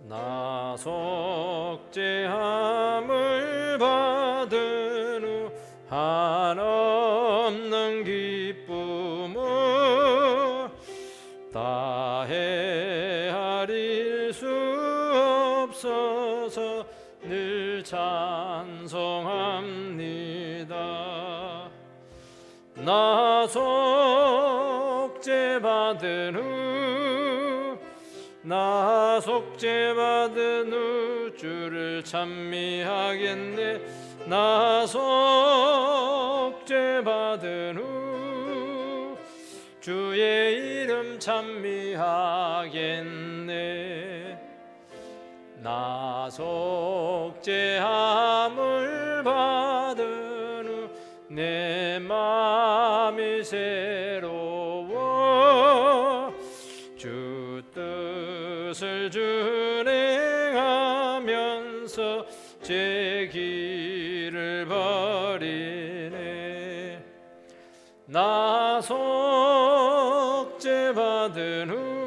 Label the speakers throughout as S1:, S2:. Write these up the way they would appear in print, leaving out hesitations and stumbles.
S1: 나 속죄함을 받은 후 한없는 기쁨을 다 헤아릴 수 없어서 늘 찬송합니다. 나 속죄받은 후 나 속죄받은 후 주를 찬미하겠네. 나 속죄받은 후 주의 이름 찬미하겠네. 나 속죄함을 받은 후 내 마음이 새로워 주 뜻을 준행하면서 제 길을 버리네. 나 속죄받은 후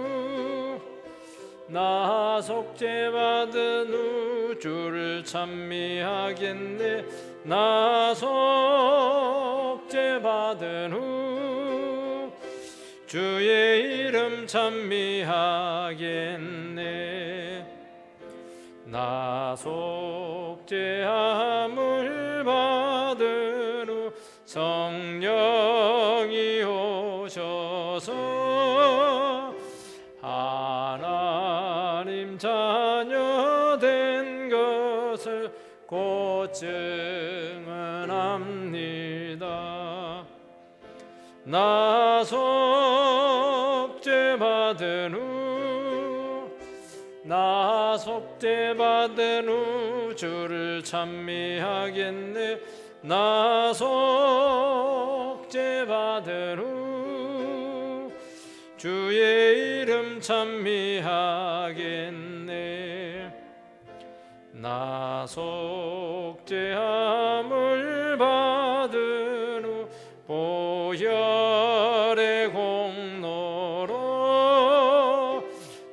S1: 나 속죄받은 후 주를 찬미하겠네. 나 속죄받은 후 주의 이름 찬미하겠네. 나 속죄함을 받은 후 성령이 오셔서 하나님 자녀 된 것을 곧 증언합니다. 나 속죄받은 후 나 속죄받은 후 주를 찬미하겠네. 나 속죄받은 후 주의 이름 찬미하겠네. 나 속죄함을 받은 후 보혈의 공로로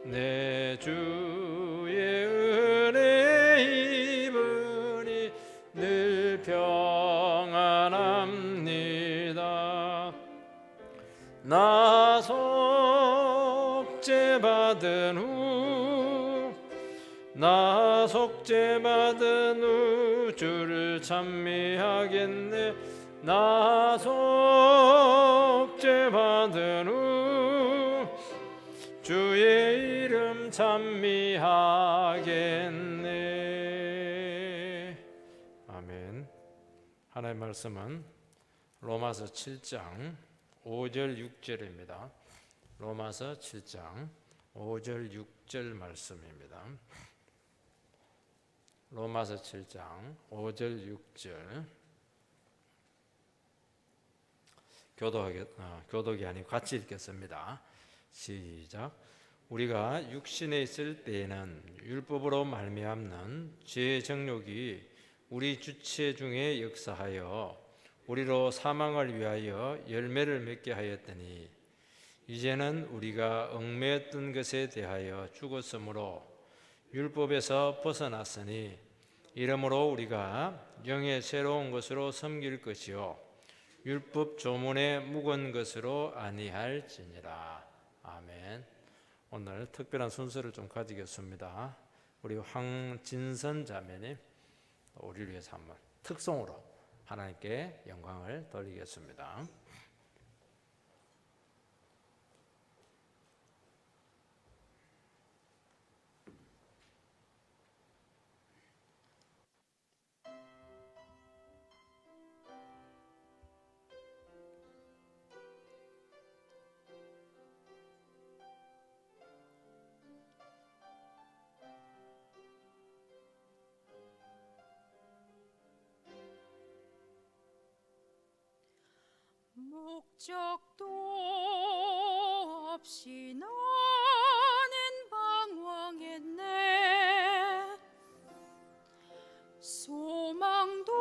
S1: 내 주의 은혜 입으니 늘 평안합니다. 나 속죄받은 후 나 속죄받은 후 주를 찬미하겠네. 나 속죄받은 후 주의 이름 찬미하겠네. 아멘. 하나님의 말씀은 로마서 7장 5절 6절입니다. 로마서 7장 5절 6절 말씀입니다. 로마서 7장 5절 6절 교독이 아니고 같이 읽겠습니다. 시작. 우리가 육신에 있을 때에는 율법으로 말미암는 죄의 정욕이 우리 주체 중에 역사하여 우리로 사망을 위하여 열매를 맺게 하였더니 이제는 우리가 얽매였던 것에 대하여 죽었으므로 율법에서 벗어났으니 이러므로 우리가 영의 새로운 것으로 섬길 것이요 율법 조문에 묵은 것으로 아니할지니라. 아멘. 오늘 특별한 순서를 좀 가지겠습니다. 우리 황진선 자매님, 우리를 위해서 한번 특송으로 하나님께 영광을 돌리겠습니다.
S2: 목적도 없이 나는 방황했네. 소망도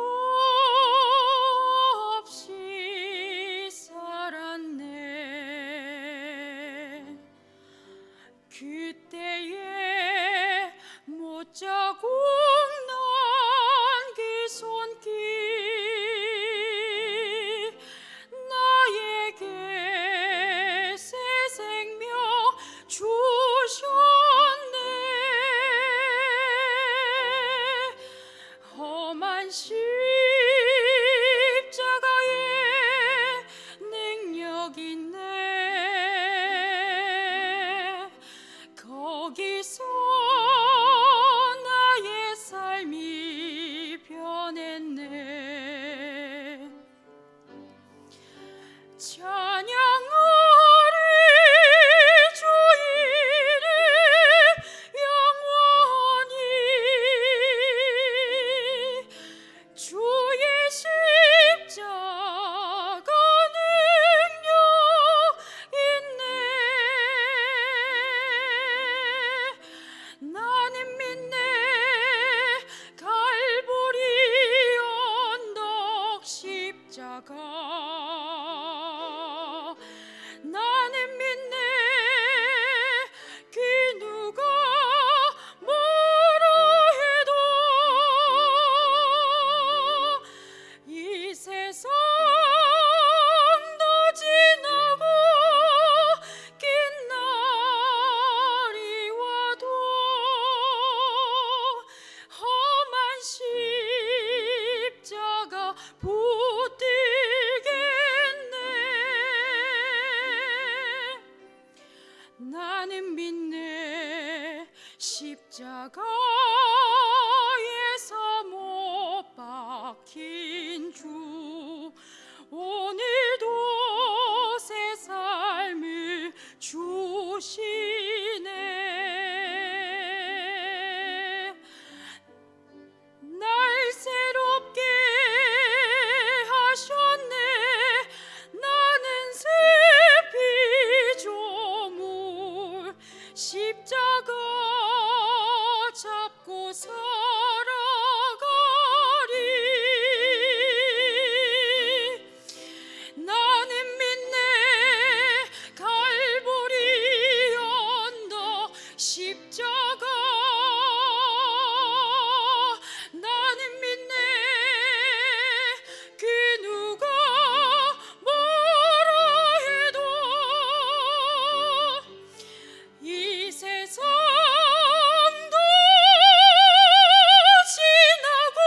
S2: 없이 살았네. 그때에 찬양하리 주 이름 영원히 주의 십자가 능력 있네. 나는 믿네. 갈보리 언덕 십자가 나는 믿네. 그 누가 뭐라 해도 이 세상도 지나고 긴 날이 와도 험한 십자가 붙들겠네. 나는 믿네. 십자가에서 못 박힌 주 오늘도 새 삶을 주시네. 날 새롭게 하셨네. 나는 새 피조물 십자가 잡고 살아가리. 나는 믿네. 갈보리 언덕 십자가 나는 믿네. 그 누가 뭐라 해도 이 세상도 지나고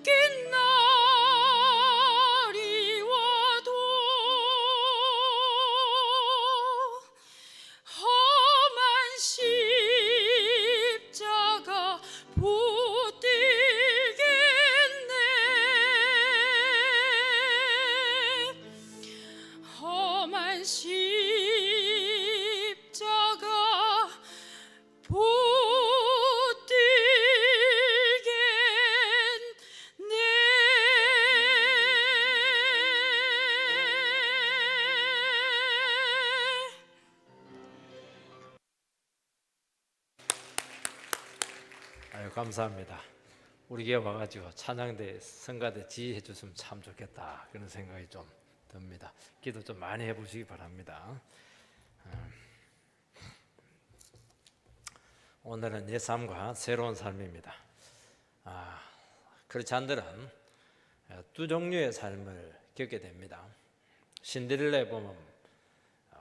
S2: 긴 날이 와도 험한 십자가 붙들겠네. 험한 십자가 붙들겠네.
S1: 아유, 감사합니다. 우리 교회 와가지고 찬양대 성가대 지휘해 줬으면 참 좋겠다, 그런 생각이 좀 듭니다. 기도 좀 많이 해보시기 바랍니다. 오늘은 옛 삶과 새로운 삶입니다. 크리스찬들은 두 종류의 삶을 겪게 됩니다. 신데렐라에 보면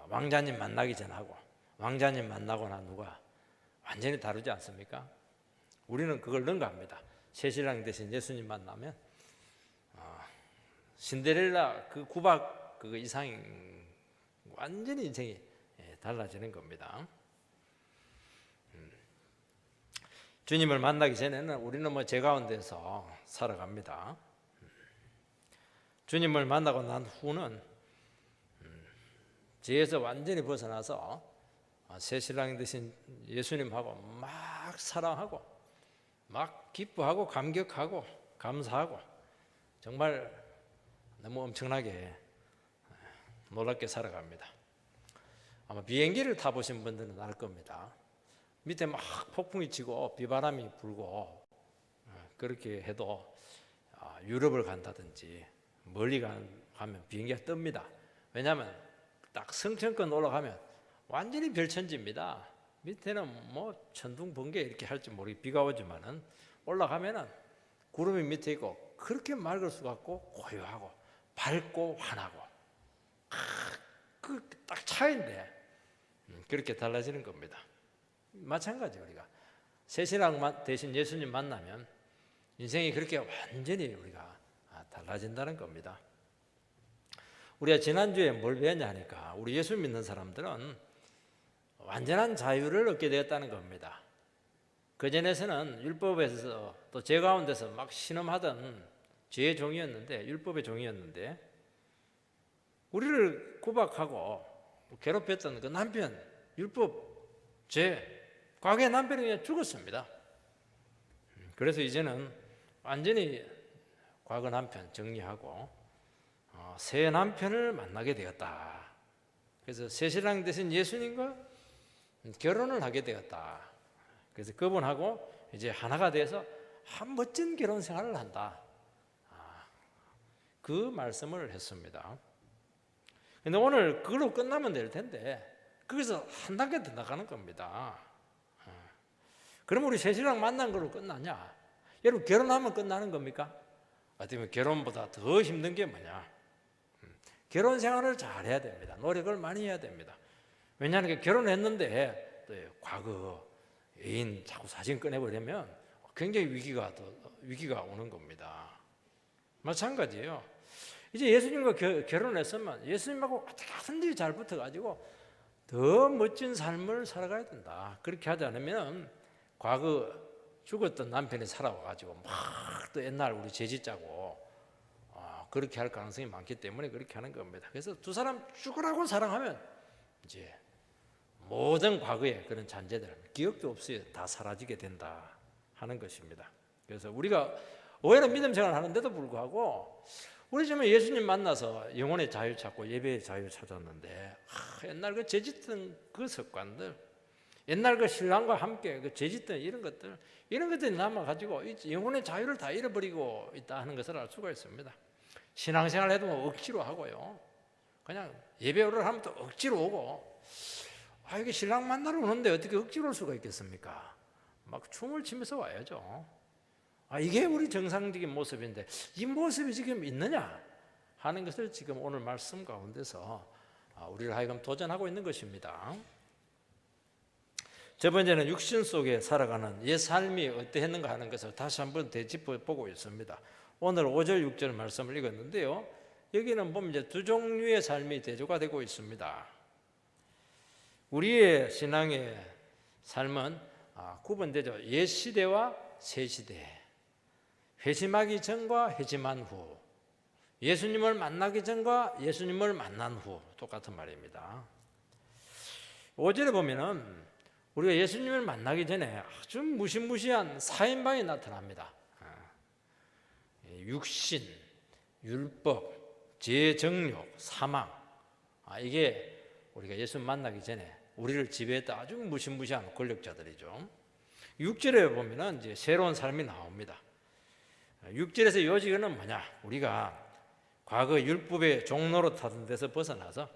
S1: 왕자님 만나기 전하고 왕자님 만나고 난 후가 완전히 다르지 않습니까? 우리는 그걸 능가합니다. 새신랑 대신 예수님 만나면 신데렐라 그 구박 그 이상 완전히 인생이 달라지는 겁니다. 주님을 만나기 전에는 우리는 뭐 제 가운데서 살아갑니다. 주님을 만나고 난 후는 죄에서 완전히 벗어나서 새신랑 되신 예수님하고 막 사랑하고 막 기뻐하고 감격하고 감사하고 정말 너무 엄청나게 놀랍게 살아갑니다. 아마 비행기를 타보신 분들은 알 겁니다. 밑에 막 폭풍이 치고 비바람이 불고 그렇게 해도 유럽을 간다든지 멀리 가면 비행기가 뜹니다. 왜냐하면 딱 성층권 올라가면 완전히 별천지입니다. 밑에는 뭐 천둥 번개 이렇게 할지 모르게 비가 오지만은 올라가면은 구름이 밑에 있고 그렇게 맑을 수가 없고 고요하고 밝고 환하고 그 딱 차이인데 그렇게 달라지는 겁니다. 마찬가지 우리가 새신랑 대신 예수님 만나면 인생이 그렇게 완전히 우리가 달라진다는 겁니다. 우리가 지난주에 뭘 배웠냐 하니까 우리 예수 믿는 사람들은 완전한 자유를 얻게 되었다는 겁니다. 그전에서는 율법에서 또 제 가운데서 막 신음하던 죄의 종이었는데 율법의 종이었는데 우리를 구박하고 괴롭혔던 그 남편 율법 죄, 과거의 남편이 그냥 죽었습니다. 그래서 이제는 완전히 과거 남편 정리하고 새 남편을 만나게 되었다. 그래서 새 신랑 되신 예수님과 결혼을 하게 되었다. 그래서 그분하고 이제 하나가 돼서 한 멋진 결혼 생활을 한다. 그 말씀을 했습니다. 근데 오늘 그걸로 끝나면 될 텐데 거기서 한 단계 더 나가는 겁니다. 그럼 우리 새 신랑 만난 걸로 끝나냐? 여러분 결혼하면 끝나는 겁니까? 어떻게 결혼보다 더 힘든 게 뭐냐? 결혼 생활을 잘 해야 됩니다. 노력을 많이 해야 됩니다. 왜냐하면 결혼했는데 또 과거 애인 자꾸 사진 꺼내버리면 굉장히 위기가 오는 겁니다. 마찬가지예요. 이제 예수님과 결혼했으면 예수님하고 어떻게 하든지 잘 붙어가지고 더 멋진 삶을 살아가야 된다. 그렇게 하지 않으면 과거 죽었던 남편이 살아와가지고 막 또 옛날 우리 죄짓자고 그렇게 할 가능성이 많기 때문에 그렇게 하는 겁니다. 그래서 두 사람 죽으라고 사랑하면 이제 모든 과거의 그런 잔재들, 기억도 없이 다 사라지게 된다 하는 것입니다. 그래서 우리가 오해는 믿음 생활을 하는데도 불구하고 우리 지금 예수님 만나서 영혼의 자유 찾고 예배의 자유 찾았는데 옛날 그 죄짓던 그 습관들, 옛날 그 신랑과 함께 그 죄짓던 이런 것들이 남아가지고 영혼의 자유를 다 잃어버리고 있다 하는 것을 알 수가 있습니다. 신앙생활 해도 억지로 하고요. 그냥 예배를 하면 또 억지로 오고 이게 신랑 만나러 오는데 어떻게 억지로 올 수가 있겠습니까? 막 춤을 추면서 와야죠. 이게 우리 정상적인 모습인데 이 모습이 지금 있느냐 하는 것을 지금 오늘 말씀 가운데서 우리를 하여금 도전하고 있는 것입니다. 첫 번째는 육신 속에 살아가는 옛 삶이 어떠했는가 하는 것을 다시 한번 되짚어 보고 있습니다. 오늘 5절 6절 말씀을 읽었는데요. 여기는 보면 이제 두 종류의 삶이 대조가 되고 있습니다. 우리의 신앙의 삶은 구분되죠. 옛 시대와 새 시대, 회심하기 전과 회심한 후, 예수님을 만나기 전과 예수님을 만난 후 똑같은 말입니다. 5절에 보면은 우리가 예수님을 만나기 전에 아주 무시무시한 사인방이 나타납니다. 육신, 율법, 죄정욕, 사망. 이게 우리가 예수 만나기 전에 우리를 지배했던 아주 무시무시한 권력자들이죠. 6절에 보면은 이제 새로운 삶이 나옵니다. 6절에서 요지는 뭐냐? 우리가 과거 율법의 종로로 타던 데서 벗어나서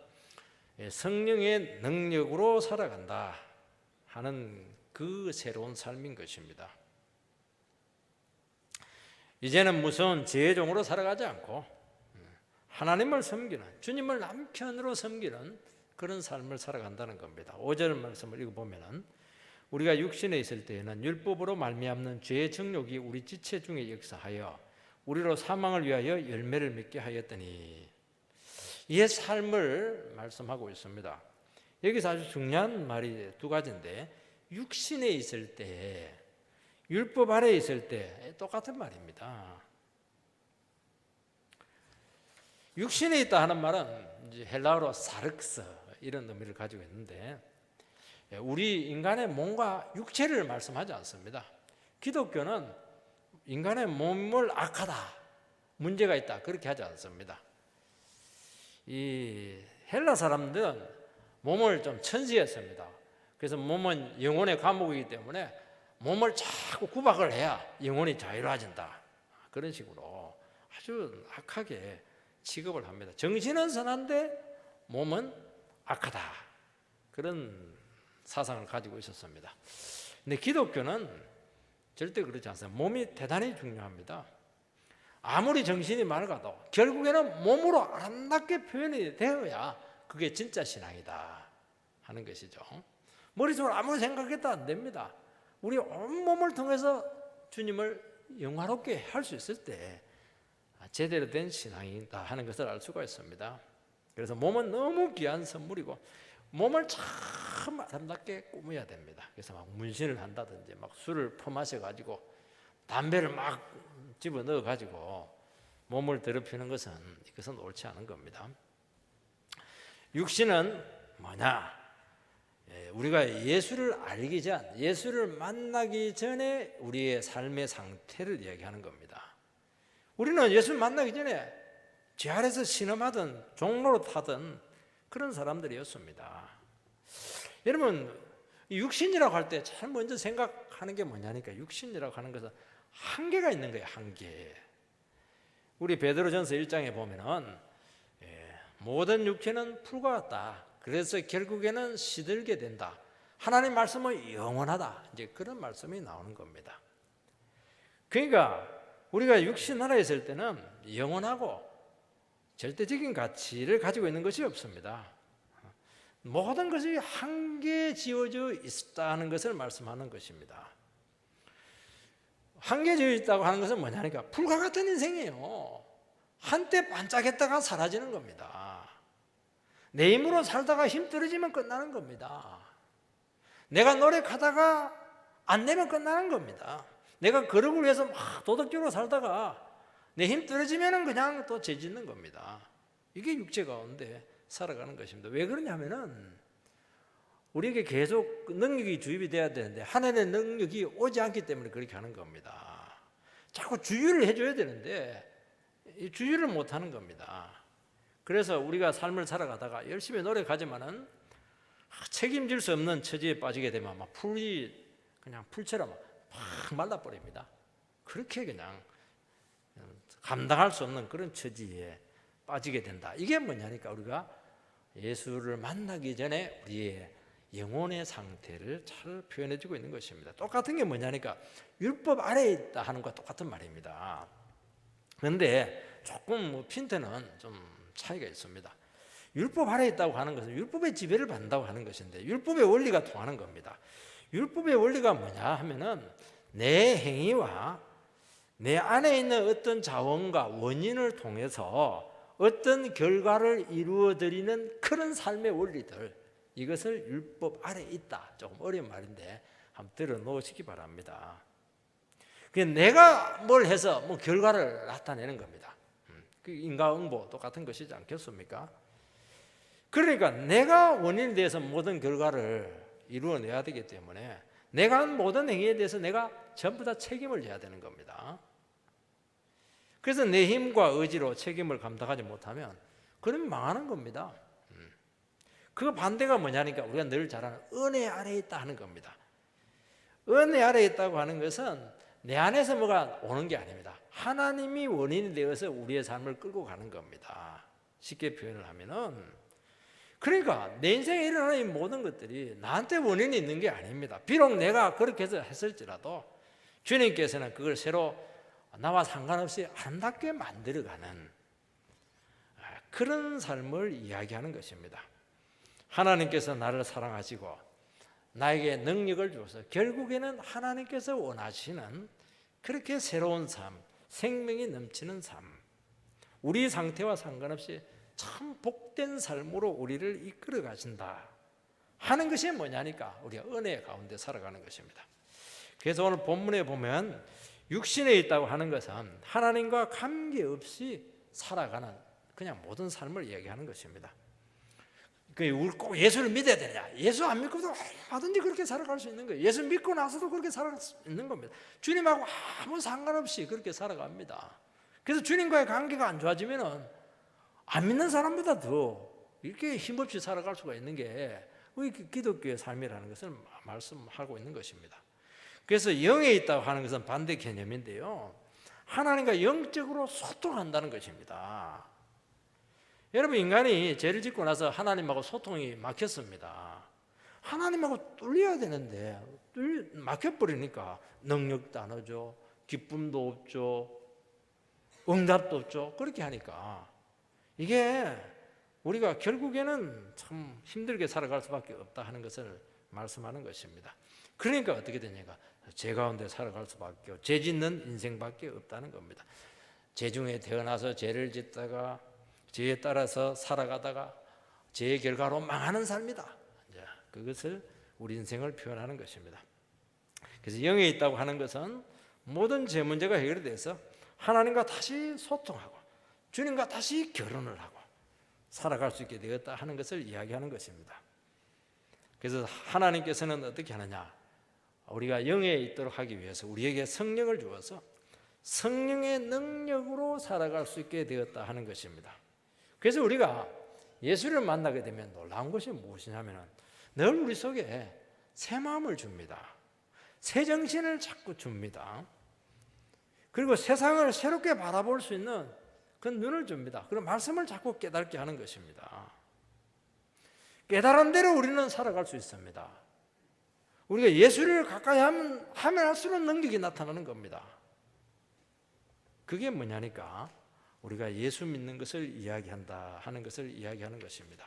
S1: 성령의 능력으로 살아간다 하는 그 새로운 삶인 것입니다. 이제는 무서운 죄의 종으로 살아가지 않고 하나님을 섬기는, 주님을 남편으로 섬기는 그런 삶을 살아간다는 겁니다. 5절 말씀을 읽어보면 우리가 육신에 있을 때에는 율법으로 말미암는 죄의 정욕이 우리 지체 중에 역사하여 우리로 사망을 위하여 열매를 맺게 하였더니, 이 삶을 말씀하고 있습니다. 여기서 아주 중요한 말이 두 가지인데, 육신에 있을 때, 율법 아래에 있을 때 똑같은 말입니다. 육신에 있다 하는 말은 이제 헬라어로 사르크스 이런 의미를 가지고 있는데, 우리 인간의 몸과 육체를 말씀하지 않습니다. 기독교는 인간의 몸을 악하다, 문제가 있다 그렇게 하지 않습니다. 이 헬라 사람들은 몸을 좀 천시했습니다. 그래서 몸은 영혼의 감옥이기 때문에 몸을 자꾸 구박을 해야 영혼이 자유로워진다, 그런 식으로 아주 악하게 취급을 합니다. 정신은 선한데 몸은 악하다, 그런 사상을 가지고 있었습니다. 근데 기독교는 절대 그렇지 않습니다. 몸이 대단히 중요합니다. 아무리 정신이 맑아도 결국에는 몸으로 아름답게 표현이 되어야 그게 진짜 신앙이다 하는 것이죠. 머릿속으로 아무리 생각해도 안 됩니다. 우리 온몸을 통해서 주님을 영화롭게 할 수 있을 때 제대로 된 신앙이다 하는 것을 알 수가 있습니다. 그래서 몸은 너무 귀한 선물이고 몸을 참 아름답게 꾸며야 됩니다. 그래서 막 문신을 한다든지 막 술을 퍼마셔 가지고 담배를 막 집어넣어 가지고 몸을 더럽히는 것은 이것은 옳지 않은 겁니다. 육신은 뭐냐? 우리가 예수를 알기 전, 예수를 만나기 전에 우리의 삶의 상태를 이야기하는 겁니다. 우리는 예수를 만나기 전에 제 아래서 신음하던 종로로 타던 그런 사람들이었습니다. 여러분, 육신이라고 할 때 제일 먼저 생각하는 게 뭐냐니까, 육신이라고 하는 것은 한계가 있는 거예요. 한계. 우리 베드로전서 1장에 보면은 모든 육체는 풀과 같다. 그래서 결국에는 시들게 된다. 하나님 말씀은 영원하다. 이제 그런 말씀이 나오는 겁니다. 그러니까 우리가 육신 하나에 있을 때는 영원하고 절대적인 가치를 가지고 있는 것이 없습니다. 모든 것이 한계에 지어져 있다는 것을 말씀하는 것입니다. 한계에 지어져 있다고 하는 것은 뭐냐니까 불과 같은 인생이에요. 한때 반짝했다가 사라지는 겁니다. 내 힘으로 살다가 힘 떨어지면 끝나는 겁니다. 내가 노력하다가 안 되면 끝나는 겁니다. 내가 거룩을 위해서 막 도덕적으로 살다가 내 힘 떨어지면 그냥 또 죄짓는 겁니다. 이게 육체 가운데 살아가는 것입니다. 왜 그러냐면은 우리에게 계속 능력이 주입이 돼야 되는데 하나님의 능력이 오지 않기 때문에 그렇게 하는 겁니다. 자꾸 주유를 해줘야 되는데 주유를 못하는 겁니다. 그래서 우리가 삶을 살아가다가 열심히 노력하지만은 책임질 수 없는 처지에 빠지게 되면 막 풀이 그냥 풀처럼 막 말라버립니다. 그렇게 그냥 감당할 수 없는 그런 처지에 빠지게 된다. 이게 뭐냐니까 우리가 예수를 만나기 전에 우리의 영혼의 상태를 잘 표현해주고 있는 것입니다. 똑같은 게 뭐냐니까 율법 아래에 있다 하는 것과 똑같은 말입니다. 그런데 조금 핀트는 좀 차이가 있습니다. 율법 아래에 있다고 하는 것은 율법의 지배를 받는다고 하는 것인데 율법의 원리가 통하는 겁니다. 율법의 원리가 뭐냐 하면은 내 행위와 내 안에 있는 어떤 자원과 원인을 통해서 어떤 결과를 이루어드리는 그런 삶의 원리들, 이것을 율법 아래에 있다. 조금 어려운 말인데 한번 들어놓으시기 바랍니다. 내가 뭘 해서 뭐 결과를 나타내는 겁니다. 그 인과응보 똑같은 것이지 않겠습니까? 그러니까 내가 원인에 대해서 모든 결과를 이루어내야 되기 때문에 내가 한 모든 행위에 대해서 내가 전부 다 책임을 져야 되는 겁니다. 그래서 내 힘과 의지로 책임을 감당하지 못하면 그러면 망하는 겁니다. 그 반대가 뭐냐니까 우리가 늘 잘 아는 은혜 아래에 있다 하는 겁니다. 은혜 아래에 있다고 하는 것은 내 안에서 뭐가 오는 게 아닙니다. 하나님이 원인이 되어서 우리의 삶을 끌고 가는 겁니다. 쉽게 표현을 하면은, 그러니까 내 인생에 일어나는 이 모든 것들이 나한테 원인이 있는 게 아닙니다. 비록 내가 그렇게 해서 했을지라도 주님께서는 그걸 새로 나와 상관없이 아름답게 만들어가는 그런 삶을 이야기하는 것입니다. 하나님께서 나를 사랑하시고 나에게 능력을 주어서 결국에는 하나님께서 원하시는 그렇게 새로운 삶, 생명이 넘치는 삶, 우리 상태와 상관없이 참 복된 삶으로 우리를 이끌어 가신다 하는 것이 뭐냐니까 우리가 은혜 가운데 살아가는 것입니다. 그래서 오늘 본문에 보면 육신에 있다고 하는 것은 하나님과 관계없이 살아가는 그냥 모든 삶을 이야기하는 것입니다. 꼭 예수를 믿어야 되냐? 예수 안 믿고도 얼마든지 그렇게 살아갈 수 있는 거예요. 예수 믿고 나서도 그렇게 살아갈 수 있는 겁니다. 주님하고 아무 상관없이 그렇게 살아갑니다. 그래서 주님과의 관계가 안 좋아지면은 안 믿는 사람보다 더 이렇게 힘없이 살아갈 수가 있는 게 우리 기독교의 삶이라는 것을 말씀하고 있는 것입니다. 그래서 영에 있다고 하는 것은 반대 개념인데요, 하나님과 영적으로 소통한다는 것입니다. 여러분, 인간이 죄를 짓고 나서 하나님하고 소통이 막혔습니다. 하나님하고 뚫려야 되는데 막혀버리니까 능력도 안 오죠, 기쁨도 없죠, 응답도 없죠. 그렇게 하니까 이게 우리가 결국에는 참 힘들게 살아갈 수밖에 없다 하는 것을 말씀하는 것입니다. 그러니까 어떻게 되냐가 죄 가운데 살아갈 수밖에 없고 죄 짓는 인생밖에 없다는 겁니다. 죄 중에 태어나서 죄를 짓다가 죄에 따라서 살아가다가 죄의 결과로 망하는 삶이다. 그것을 우리 인생을 표현하는 것입니다. 그래서 영에 있다고 하는 것은 모든 죄 문제가 해결돼서 하나님과 다시 소통하고 주님과 다시 결혼을 하고 살아갈 수 있게 되었다 하는 것을 이야기하는 것입니다. 그래서 하나님께서는 어떻게 하느냐? 우리가 영에 있도록 하기 위해서 우리에게 성령을 주어서 성령의 능력으로 살아갈 수 있게 되었다 하는 것입니다. 그래서 우리가 예수를 만나게 되면 놀라운 것이 무엇이냐면 늘 우리 속에 새 마음을 줍니다. 새 정신을 자꾸 줍니다. 그리고 세상을 새롭게 바라볼 수 있는 그 눈을 줍니다. 그리고 말씀을 자꾸 깨닫게 하는 것입니다. 깨달은 대로 우리는 살아갈 수 있습니다. 우리가 예수를 가까이 하면 할수록 능력이 나타나는 겁니다. 그게 뭐냐니까 우리가 예수 믿는 것을 이야기한다 하는 것을 이야기하는 것입니다.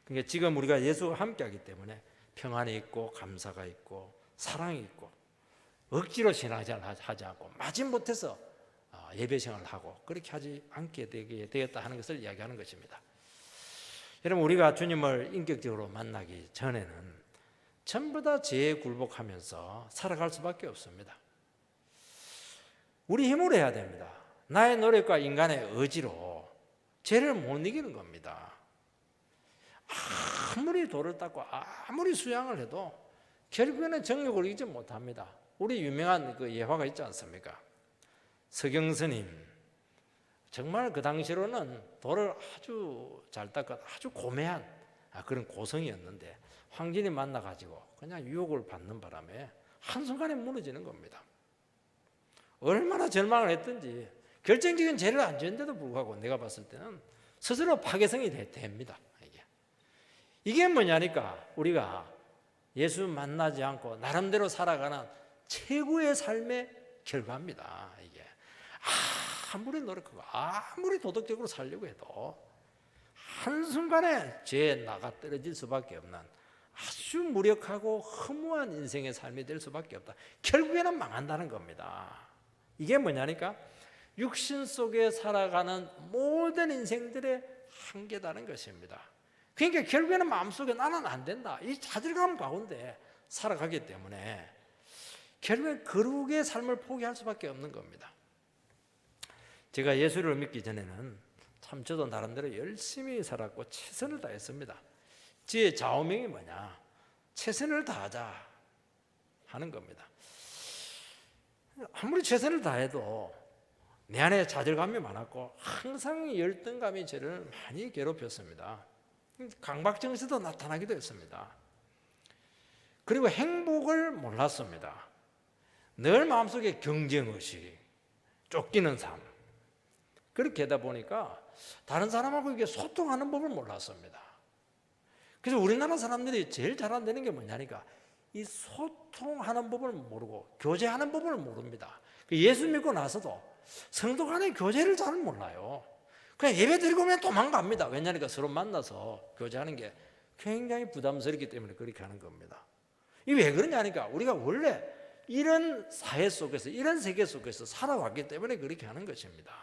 S1: 그러니까 지금 우리가 예수와 함께하기 때문에 평안이 있고 감사가 있고 사랑이 있고 억지로 신앙생활을 하지 않고 마지못해서 예배 생활을 하고 그렇게 하지 않게 되게 되었다 하는 것을 이야기하는 것입니다. 여러분 우리가 주님을 인격적으로 만나기 전에는 전부 다 죄에 굴복하면서 살아갈 수밖에 없습니다. 우리 힘으로 해야 됩니다. 나의 노력과 인간의 의지로 죄를 못 이기는 겁니다. 아무리 돌을 닦고 아무리 수양을 해도 결국에는 정욕을 이기지 못합니다. 우리 유명한 그 예화가 있지 않습니까? 서경스님 정말 그 당시로는 돌을 아주 잘 닦아 아주 고매한 그런 고성이었는데 황진이 만나가지고 그냥 유혹을 받는 바람에 한순간에 무너지는 겁니다. 얼마나 절망을 했든지 결정적인 죄를 안 지었는데도 불구하고 내가 봤을 때는 스스로 파괴성이 됩니다. 이게 뭐냐니까 우리가 예수 만나지 않고 나름대로 살아가는 최고의 삶의 결과입니다. 이게 아무리 노력하고 아무리 도덕적으로 살려고 해도 한순간에 죄에 나가 떨어질 수밖에 없는 아주 무력하고 허무한 인생의 삶이 될 수밖에 없다. 결국에는 망한다는 겁니다. 이게 뭐냐니까 육신 속에 살아가는 모든 인생들의 한계다는 것입니다. 그러니까 결국에는 마음속에 나는 안 된다 이 자질감 가운데 살아가기 때문에 결국엔 거룩의 삶을 포기할 수밖에 없는 겁니다. 제가 예수를 믿기 전에는 참 저도 나름대로 열심히 살았고 최선을 다했습니다. 제 좌우명이 뭐냐? 최선을 다하자 하는 겁니다. 아무리 최선을 다해도 내 안에 좌절감이 많았고 항상 열등감이 저를 많이 괴롭혔습니다. 강박증세도 나타나기도 했습니다. 그리고 행복을 몰랐습니다. 늘 마음속에 경쟁의식, 쫓기는 삶. 그렇게 하다 보니까 다른 사람하고 이게 소통하는 법을 몰랐습니다. 그래서 우리나라 사람들이 제일 잘한다는 게 뭐냐니까 이 소통하는 법을 모르고 교제하는 법을 모릅니다. 예수 믿고 나서도 성도 간의 교제를 잘 몰라요. 그냥 예배 드리고 오면 도망갑니다. 왜냐니까 서로 만나서 교제하는 게 굉장히 부담스럽기 때문에 그렇게 하는 겁니다. 이게 왜 그러냐니까 우리가 원래 이런 사회 속에서 이런 세계 속에서 살아왔기 때문에 그렇게 하는 것입니다.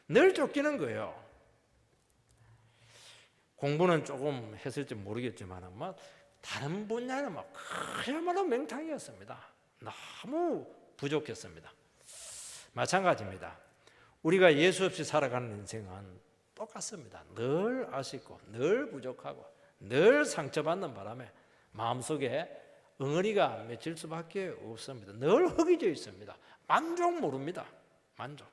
S1: 늘 쫓기는 거예요. 공부는 조금 했을지 모르겠지만 다른 분야는 그야말로 맹탕이었습니다. 너무 부족했습니다. 마찬가지입니다. 우리가 예수 없이 살아가는 인생은 똑같습니다. 늘 아쉽고 늘 부족하고 늘 상처받는 바람에 마음속에 엉어리가 맺힐 수밖에 없습니다. 늘 허기져 있습니다. 만족 모릅니다. 만족.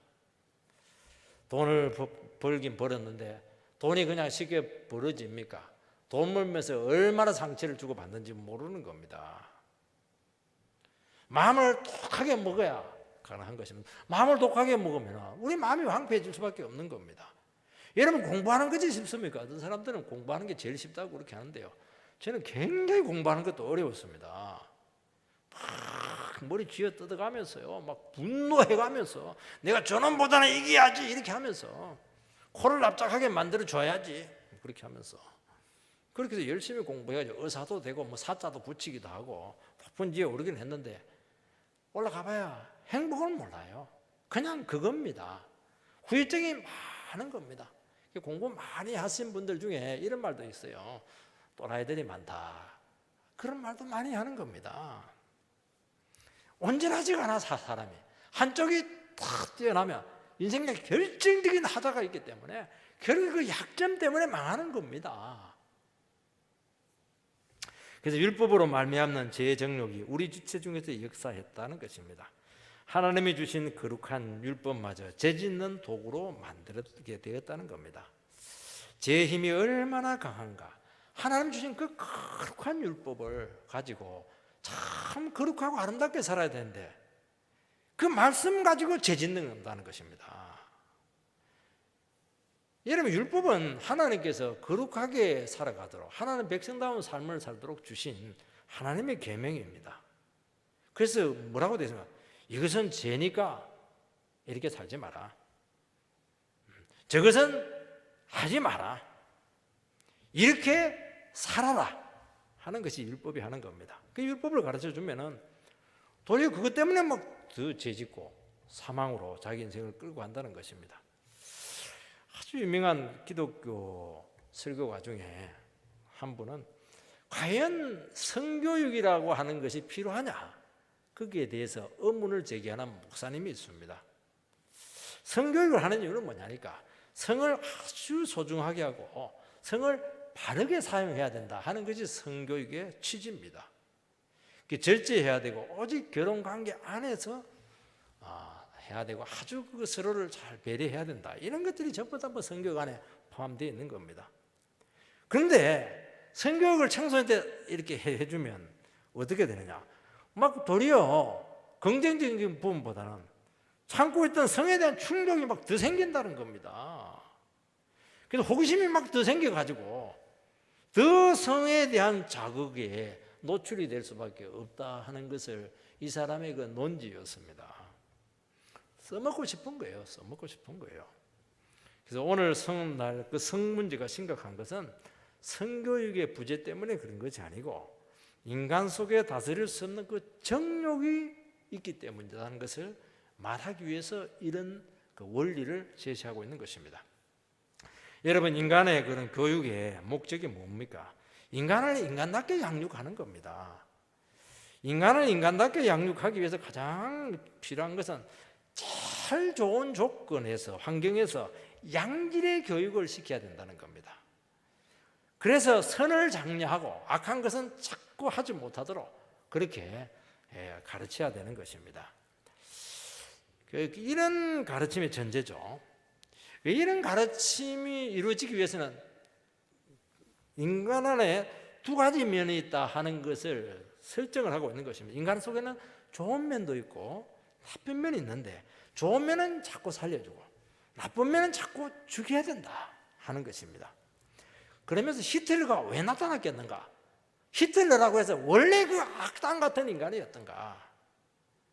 S1: 돈을 벌긴 벌었는데 돈이 그냥 쉽게 벌어집니까? 돈 벌면서 얼마나 상처를 주고 받는지 모르는 겁니다. 마음을 독하게 먹어야 가능한 것입니다. 마음을 독하게 먹으면 우리 마음이 황폐해질 수밖에 없는 겁니다. 여러분 공부하는 것이 쉽습니까? 어떤 사람들은 공부하는 게 제일 쉽다고 그렇게 하는데요. 저는 굉장히 공부하는 것도 어려웠습니다. 막 머리 쥐어 뜯어가면서요. 막 분노해가면서 내가 저놈보다는 이겨야지 이렇게 하면서 코를 납작하게 만들어줘야지 그렇게 하면서 그렇게 해서 열심히 공부해가지고 의사도 되고 사자도 붙이기도 하고 높은 지에 오르긴 했는데 올라가봐야 행복을 몰라요. 그냥 그겁니다. 후유증이 많은 겁니다. 공부 많이 하신 분들 중에 이런 말도 있어요. 또라이들이 많다. 그런 말도 많이 하는 겁니다. 온전하지가 않아 사람이. 한쪽이 탁 뛰어나면 인생에 결정적인 하자가 있기 때문에 결국 그 약점 때문에 망하는 겁니다. 그래서 율법으로 말미암는 죄의 정욕이 우리 지체 중에서 역사했다는 것입니다. 하나님이 주신 거룩한 율법마저 죄 짓는 도구로 만들게 되었다는 겁니다. 죄의 힘이 얼마나 강한가. 하나님 주신 그 거룩한 율법을 가지고 참 거룩하고 아름답게 살아야 되는데 그 말씀 가지고 죄 짓는다는 것입니다. 여러분, 율법은 하나님께서 거룩하게 살아가도록 하나님 백성다운 삶을 살도록 주신 하나님의 계명입니다. 그래서 뭐라고 되어 있습니까? 이것은 죄니까 이렇게 살지 마라. 저것은 하지 마라. 이렇게 살아라 하는 것이 율법이 하는 겁니다. 그 율법을 가르쳐 주면은 도리어 그것 때문에 막 더 죄짓고 사망으로 자기 인생을 끌고 간다는 것입니다. 아주 유명한 기독교 설교가 중에 한 분은 과연 성교육이라고 하는 것이 필요하냐, 거기에 대해서 의문을 제기하는 목사님이 있습니다. 성교육을 하는 이유는 뭐냐니까 성을 아주 소중하게 하고 성을 바르게 사용해야 된다 하는 것이 성교육의 취지입니다. 절제해야 되고 오직 결혼관계 안에서 해야 되고 아주 그 서로를 잘 배려해야 된다, 이런 것들이 전부 다 성교육 안에 포함되어 있는 겁니다. 그런데 성교육을 청소년때 이렇게 해주면 어떻게 되느냐, 막 도리어 긍정적인 부분보다는 참고 있던 성에 대한 충격이 막 더 생긴다는 겁니다. 그래서 호기심이 막 더 생겨가지고 더 성에 대한 자극에 노출이 될 수밖에 없다 하는 것을 이 사람의 그 논지였습니다. 써먹고 싶은 거예요. 써먹고 싶은 거예요. 그래서 오늘 성날 그 성 문제가 심각한 것은 성교육의 부재 때문에 그런 것이 아니고 인간 속에 다스릴 수 없는 그 정욕이 있기 때문이라는 것을 말하기 위해서 이런 그 원리를 제시하고 있는 것입니다. 여러분, 인간의 그런 교육의 목적이 뭡니까? 인간을 인간답게 양육하는 겁니다. 인간을 인간답게 양육하기 위해서 가장 필요한 것은 제일 좋은 조건에서, 환경에서 양질의 교육을 시켜야 된다는 겁니다. 그래서 선을 장려하고 악한 것은 자꾸 하지 못하도록 그렇게 가르쳐야 되는 것입니다. 이런 가르침의 전제죠. 이런 가르침이 이루어지기 위해서는 인간 안에 두 가지 면이 있다 하는 것을 설정을 하고 있는 것입니다. 인간 속에는 좋은 면도 있고 나쁜 면이 있는데 좋은 면은 자꾸 살려주고 나쁜 면은 자꾸 죽여야 된다 하는 것입니다. 그러면서 히틀러가 왜 나타났겠는가? 히틀러라고 해서 원래 그 악당 같은 인간이었던가?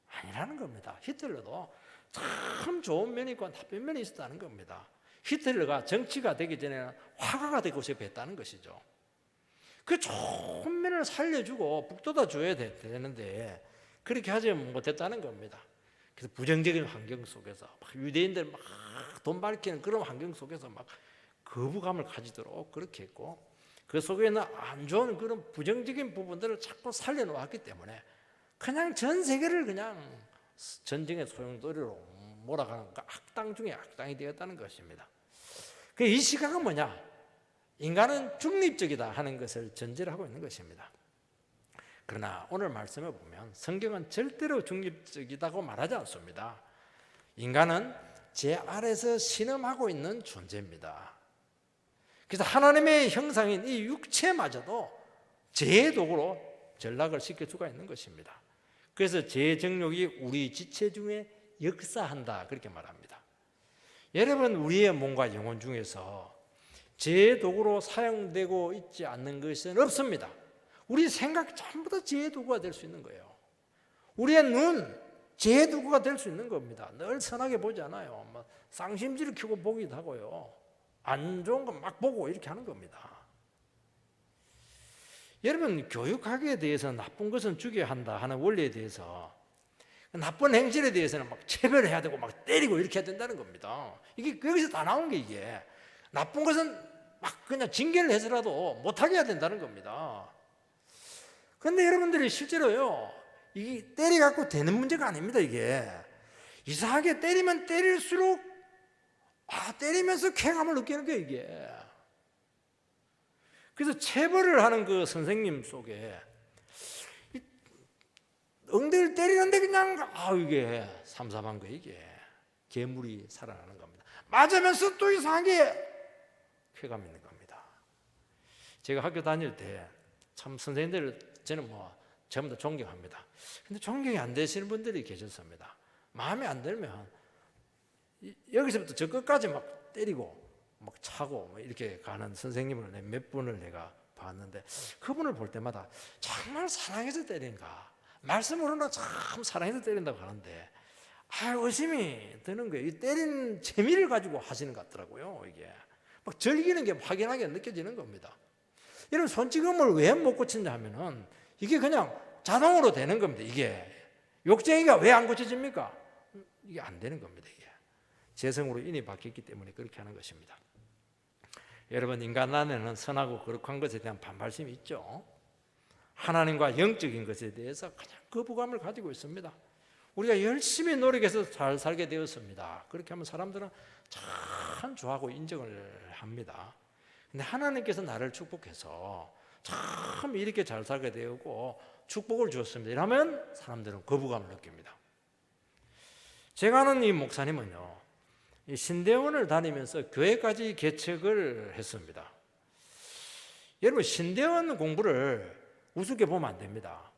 S1: 아니라는 겁니다. 히틀러도 참 좋은 면이 있고 나쁜 면이 있었다는 겁니다. 히틀러가 정치가 되기 전에는 화가가 되고 싶어 했다는 것이죠. 그 좋은 면을 살려주고 북돋아 줘야 되는데 그렇게 하지 못했다는 겁니다. 그래서 부정적인 환경 속에서 막 유대인들 막 돈 밝히는 그런 환경 속에서 막 거부감을 가지도록 그렇게 했고 그 속에는 안 좋은 그런 부정적인 부분들을 자꾸 살려놓았기 때문에 그냥 전 세계를 그냥 전쟁의 소용돌이로 몰아가는 악당 중에 악당이 되었다는 것입니다. 이 시각은 뭐냐? 인간은 중립적이다 하는 것을 전제를 하고 있는 것입니다. 그러나 오늘 말씀을 보면 성경은 절대로 중립적이다고 말하지 않습니다. 인간은 제 아래서 신음하고 있는 존재입니다. 그래서 하나님의 형상인 이 육체마저도 죄의 도구로 전락을 시킬 수가 있는 것입니다. 그래서 죄의 정욕이 우리 지체 중에 역사한다 그렇게 말합니다. 여러분, 우리의 몸과 영혼 중에서 죄의 도구로 사용되고 있지 않는 것은 없습니다. 우리 생각 전부 다 죄의 도구가 될 수 있는 거예요. 우리의 눈 죄의 도구가 될 수 있는 겁니다. 늘 선하게 보지 않아요. 막 쌍심지를 켜고 보기도 하고요. 안 좋은 거 막 보고 이렇게 하는 겁니다. 여러분, 교육하기에 대해서 나쁜 것은 죽여야 한다 하는 원리에 대해서 나쁜 행실에 대해서는 막 체벌해야 되고 막 때리고 이렇게 해야 된다는 겁니다. 이게 여기서 다 나온 게 이게 나쁜 것은 막 그냥 징계를 해서라도 못하게 해야 된다는 겁니다. 그런데 여러분들이 실제로요, 이게 때려갖고 되는 문제가 아닙니다. 이게 이상하게 때리면 때릴수록 때리면서 쾌감을 느끼는 게 이게. 그래서 체벌을 하는 그 선생님 속에 엉덩이를 때리는데 그냥 이게 삼삼한 거 이게 괴물이 살아나는 겁니다. 맞으면서 또 이상하게 쾌감 있는 겁니다. 제가 학교 다닐 때 참 선생님들 저는 전부 다 존경합니다. 근데 존경이 안 되시는 분들이 계셨습니다. 마음에 안 들면 여기서부터 저 끝까지 막 때리고 막 차고 이렇게 가는 선생님을 몇 분을 내가 봤는데 그분을 볼 때마다 정말 사랑해서 때린가 말씀으로는 참 사랑해서 때린다고 하는데 의심이 드는 거예요. 이 때리는 재미를 가지고 하시는 것 같더라고요. 이게 막 즐기는 게 확연하게 느껴지는 겁니다. 이런 손찌검을 왜 못 고친다 하면은 이게 그냥 자동으로 되는 겁니다. 이게 욕쟁이가 왜 안 고쳐집니까? 이게 안 되는 겁니다. 이게 재성으로 인이 바뀌었기 때문에 그렇게 하는 것입니다. 여러분, 인간 안에는 선하고 거룩한 것에 대한 반발심이 있죠. 하나님과 영적인 것에 대해서 그냥 거부감을 가지고 있습니다. 우리가 열심히 노력해서 잘 살게 되었습니다. 그렇게 하면 사람들은 참 좋아하고 인정을 합니다. 근데 하나님께서 나를 축복해서 참 이렇게 잘 살게 되었고 축복을 주었습니다. 이러면 사람들은 거부감을 느낍니다. 제가 아는 이 목사님은요, 이 신대원을 다니면서 교회까지 개척을 했습니다. 여러분, 신대원 공부를 우습게 보면 안 됩니다.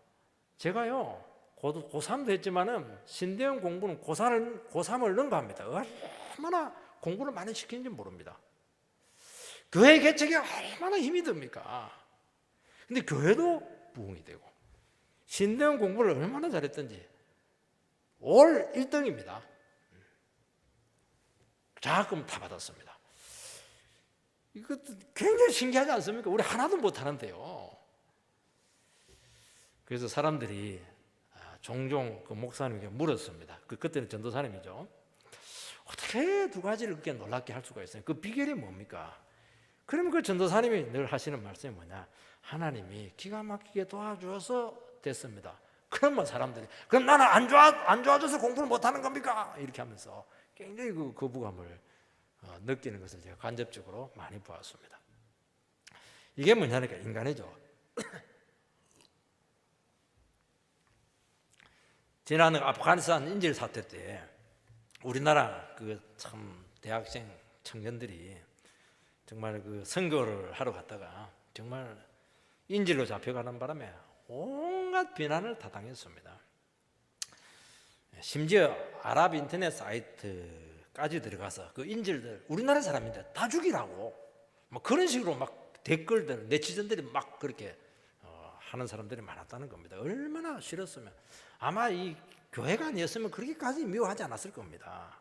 S1: 제가요, 고3도 했지만은 신대원 공부는 고3을 능가합니다. 얼마나 공부를 많이 시키는지 모릅니다. 교회 개척이 얼마나 힘이 듭니까? 근데 교회도 부흥이 되고 신대원 공부를 얼마나 잘했던지 올 1등입니다. 장학금 다 받았습니다. 이것도 굉장히 신기하지 않습니까? 우리 하나도 못하는데요. 그래서 사람들이 종종 그 목사님에게 물었습니다. 그때는 전도사님이죠. 어떻게 두 가지를 그렇게 놀랍게 할 수가 있어요? 그 비결이 뭡니까? 그러면 그 전도사님이 늘 하시는 말씀이 뭐냐? 하나님이 기가 막히게 도와주어서 됐습니다. 그러면 사람들이 그럼 나는 안 좋아져서 공부를 못하는 겁니까? 이렇게 하면서 굉장히 그 거부감을 느끼는 것을 제가 간접적으로 많이 보았습니다. 이게 뭐냐니까 인간이죠. 지난 아프가니스탄 인질 사태 때 우리나라 그 참 대학생 청년들이 정말 그 선교를 하러 갔다가 정말 인질로 잡혀가는 바람에 온갖 비난을 다 당했습니다. 심지어 아랍 인터넷 사이트까지 들어가서 그 인질들 우리나라 사람인데 다 죽이라고 막 그런 식으로 막 댓글들 네티즌들이 막 그렇게 하는 사람들이 많았다는 겁니다. 얼마나 싫었으면 아마 이 교회가 아니었으면 그렇게까지 미워하지 않았을 겁니다.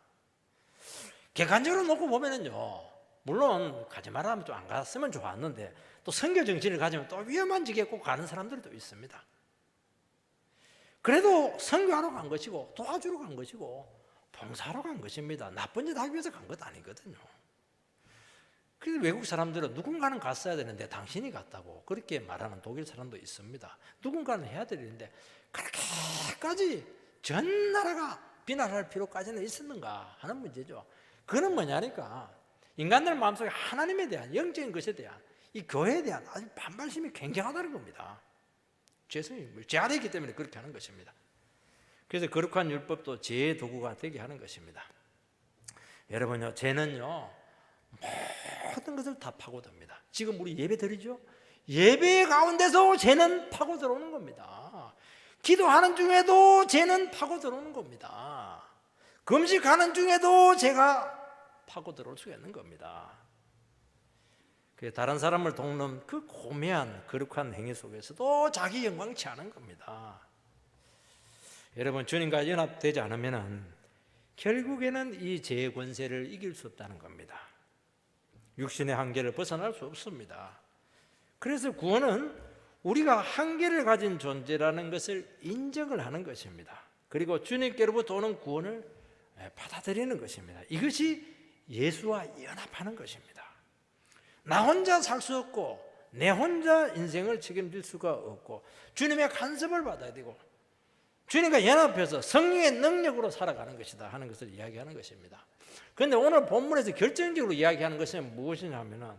S1: 객관적으로 놓고 보면은요, 물론 가지 말라면 좀 안 갔으면 좋았는데 또 선교 정신을 가지면 또 위험한 지게 꼭 가는 사람들도 있습니다. 그래도 선교하러 간 것이고 도와주러 간 것이고 봉사하러 간 것입니다. 나쁜 짓 하기 위해서 간 것 아니거든요. 그래서 외국 사람들은 누군가는 갔어야 되는데 당신이 갔다고 그렇게 말하는 독일 사람도 있습니다. 누군가는 해야 되는데 그렇게까지 전 나라가 비난할 필요까지는 있었는가 하는 문제죠. 그건 뭐냐니까 인간들 마음속에 하나님에 대한 영적인 것에 대한 이 교회에 대한 아주 반발심이 굉장하다는 겁니다. 죄 안에 있기 때문에 그렇게 하는 것입니다. 그래서 거룩한 율법도 죄의 도구가 되게 하는 것입니다. 여러분요, 죄는요 모든 것을 다 파고듭니다. 지금 우리 예배 드리죠? 예배 가운데서 죄는 파고 들어오는 겁니다. 기도하는 중에도 죄는 파고 들어오는 겁니다. 금식하는 중에도 죄가 파고 들어올 수가 있는 겁니다. 다른 사람을 돕는 그 고매한 거룩한 행위 속에서도 자기 영광치 않은 겁니다. 여러분, 주님과 연합되지 않으면 결국에는 이 죄의 권세를 이길 수 없다는 겁니다. 육신의 한계를 벗어날 수 없습니다. 그래서 구원은 우리가 한계를 가진 존재라는 것을 인정을 하는 것입니다. 그리고 주님께로부터 오는 구원을 받아들이는 것입니다. 이것이 예수와 연합하는 것입니다. 나 혼자 살 수 없고 내 혼자 인생을 책임질 수가 없고 주님의 간섭을 받아야 되고 주님과 연합해서 성령의 능력으로 살아가는 것이다 하는 것을 이야기하는 것입니다. 그런데 오늘 본문에서 결정적으로 이야기하는 것은 무엇이냐 하면은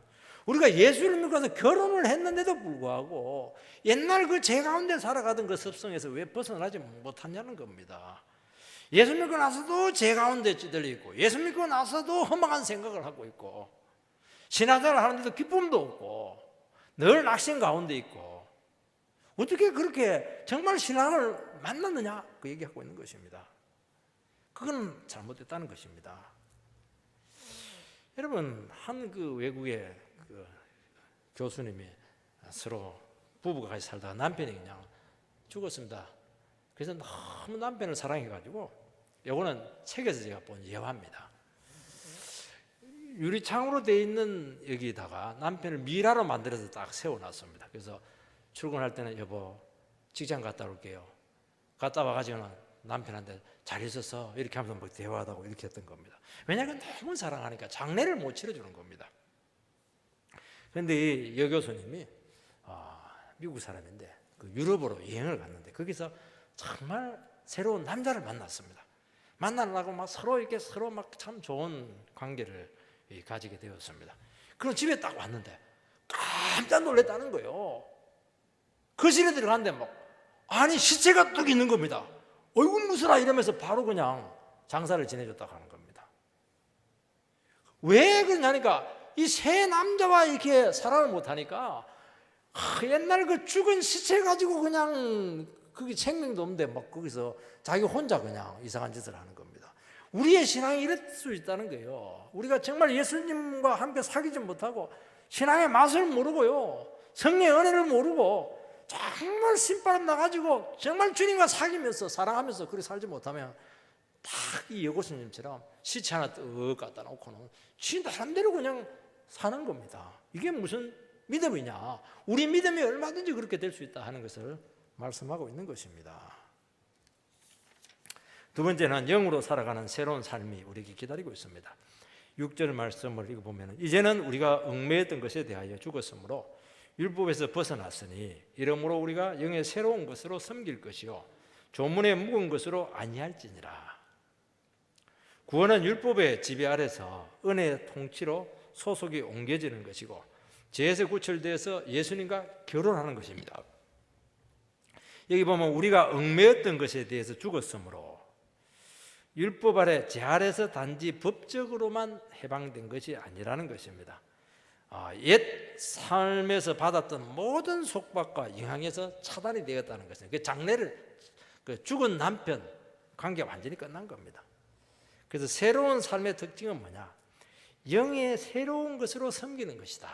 S1: 우리가 예수를 믿고서 결혼을 했는데도 불구하고 옛날 그 죄 가운데 살아가던 그 습성에서 왜 벗어나지 못하냐는 겁니다. 예수 믿고 나서도 죄 가운데 찌들려 있고, 예수 믿고 나서도 허망한 생각을 하고 있고, 신앙생활을 하는데도 기쁨도 없고, 늘 낙심 가운데 있고, 어떻게 그렇게 정말 신앙을 만났느냐 그 얘기하고 있는 것입니다. 그건 잘못됐다는 것입니다. 여러분, 한 그 외국의 그 교수님이 서로 부부가 같이 살다가 남편이 그냥 죽었습니다. 그래서 너무 남편을 사랑해가지고, 요거는 책에서 제가 본 예화입니다. 유리창으로 되어 있는 여기다가 남편을 미라로 만들어서 딱 세워놨습니다. 그래서 출근할 때는 여보 직장 갔다 올게요. 갔다 와가지고는 남편한테 잘 있었어 이렇게 하면서 뭐 대화하다고 이렇게 했던 겁니다. 왜냐하면 너무 사랑하니까 장례를 못 치러주는 겁니다. 그런데 이 여교수님이 미국 사람인데 그 유럽으로 여행을 갔는데 거기서 정말 새로운 남자를 만났습니다. 만나려고 막 서로 이렇게 서로 막 참 좋은 관계를 가지게 되었습니다. 그럼 집에 딱 왔는데 깜짝 놀랐다는 거예요. 거실에 들어갔는데 막 아니 시체가 뚝 있는 겁니다. 어이구 무서라 이러면서 바로 그냥 장사를 지내줬다고 하는 겁니다. 왜 그러냐니까 이 새 남자와 이렇게 사랑을 못하니까 옛날 그 죽은 시체 가지고 그냥 그게 생명도 없는데 막 거기서 자기 혼자 그냥 이상한 짓을 하는 겁니다. 우리의 신앙이 이럴 수 있다는 거예요. 우리가 정말 예수님과 함께 사귀지 못하고 신앙의 맛을 모르고요, 성령의 은혜를 모르고 정말 신바람 나가지고 정말 주님과 사귀면서 사랑하면서 그렇게 살지 못하면 딱 이 여고수님처럼 시체 하나 떡 갖다 놓고는 지 나름대로 그냥 사는 겁니다. 이게 무슨 믿음이냐? 우리 믿음이 얼마든지 그렇게 될 수 있다 하는 것을 말씀하고 있는 것입니다. 두 번째는 영으로 살아가는 새로운 삶이 우리에게 기다리고 있습니다. 6절 말씀을 읽어보면 이제는 우리가 얽매였던 것에 대하여 죽었으므로 율법에서 벗어났으니 이러므로 우리가 영의 새로운 것으로 섬길 것이요 조문의 묵은 것으로 아니할지니라. 구원은 율법의 지배 아래서 은혜의 통치로 소속이 옮겨지는 것이고 죄에서 구출되어서 예수님과 결혼하는 것입니다. 여기 보면 우리가 얽매였던 것에 대해서 죽었으므로 율법 아래 죄 아래서 단지 법적으로만 해방된 것이 아니라는 것입니다. 옛 삶에서 받았던 모든 속박과 영향에서 차단이 되었다는 것은 그 장례를 그 죽은 남편 관계가 완전히 끝난 겁니다. 그래서 새로운 삶의 특징은 뭐냐? 영의 새로운 것으로 섬기는 것이다.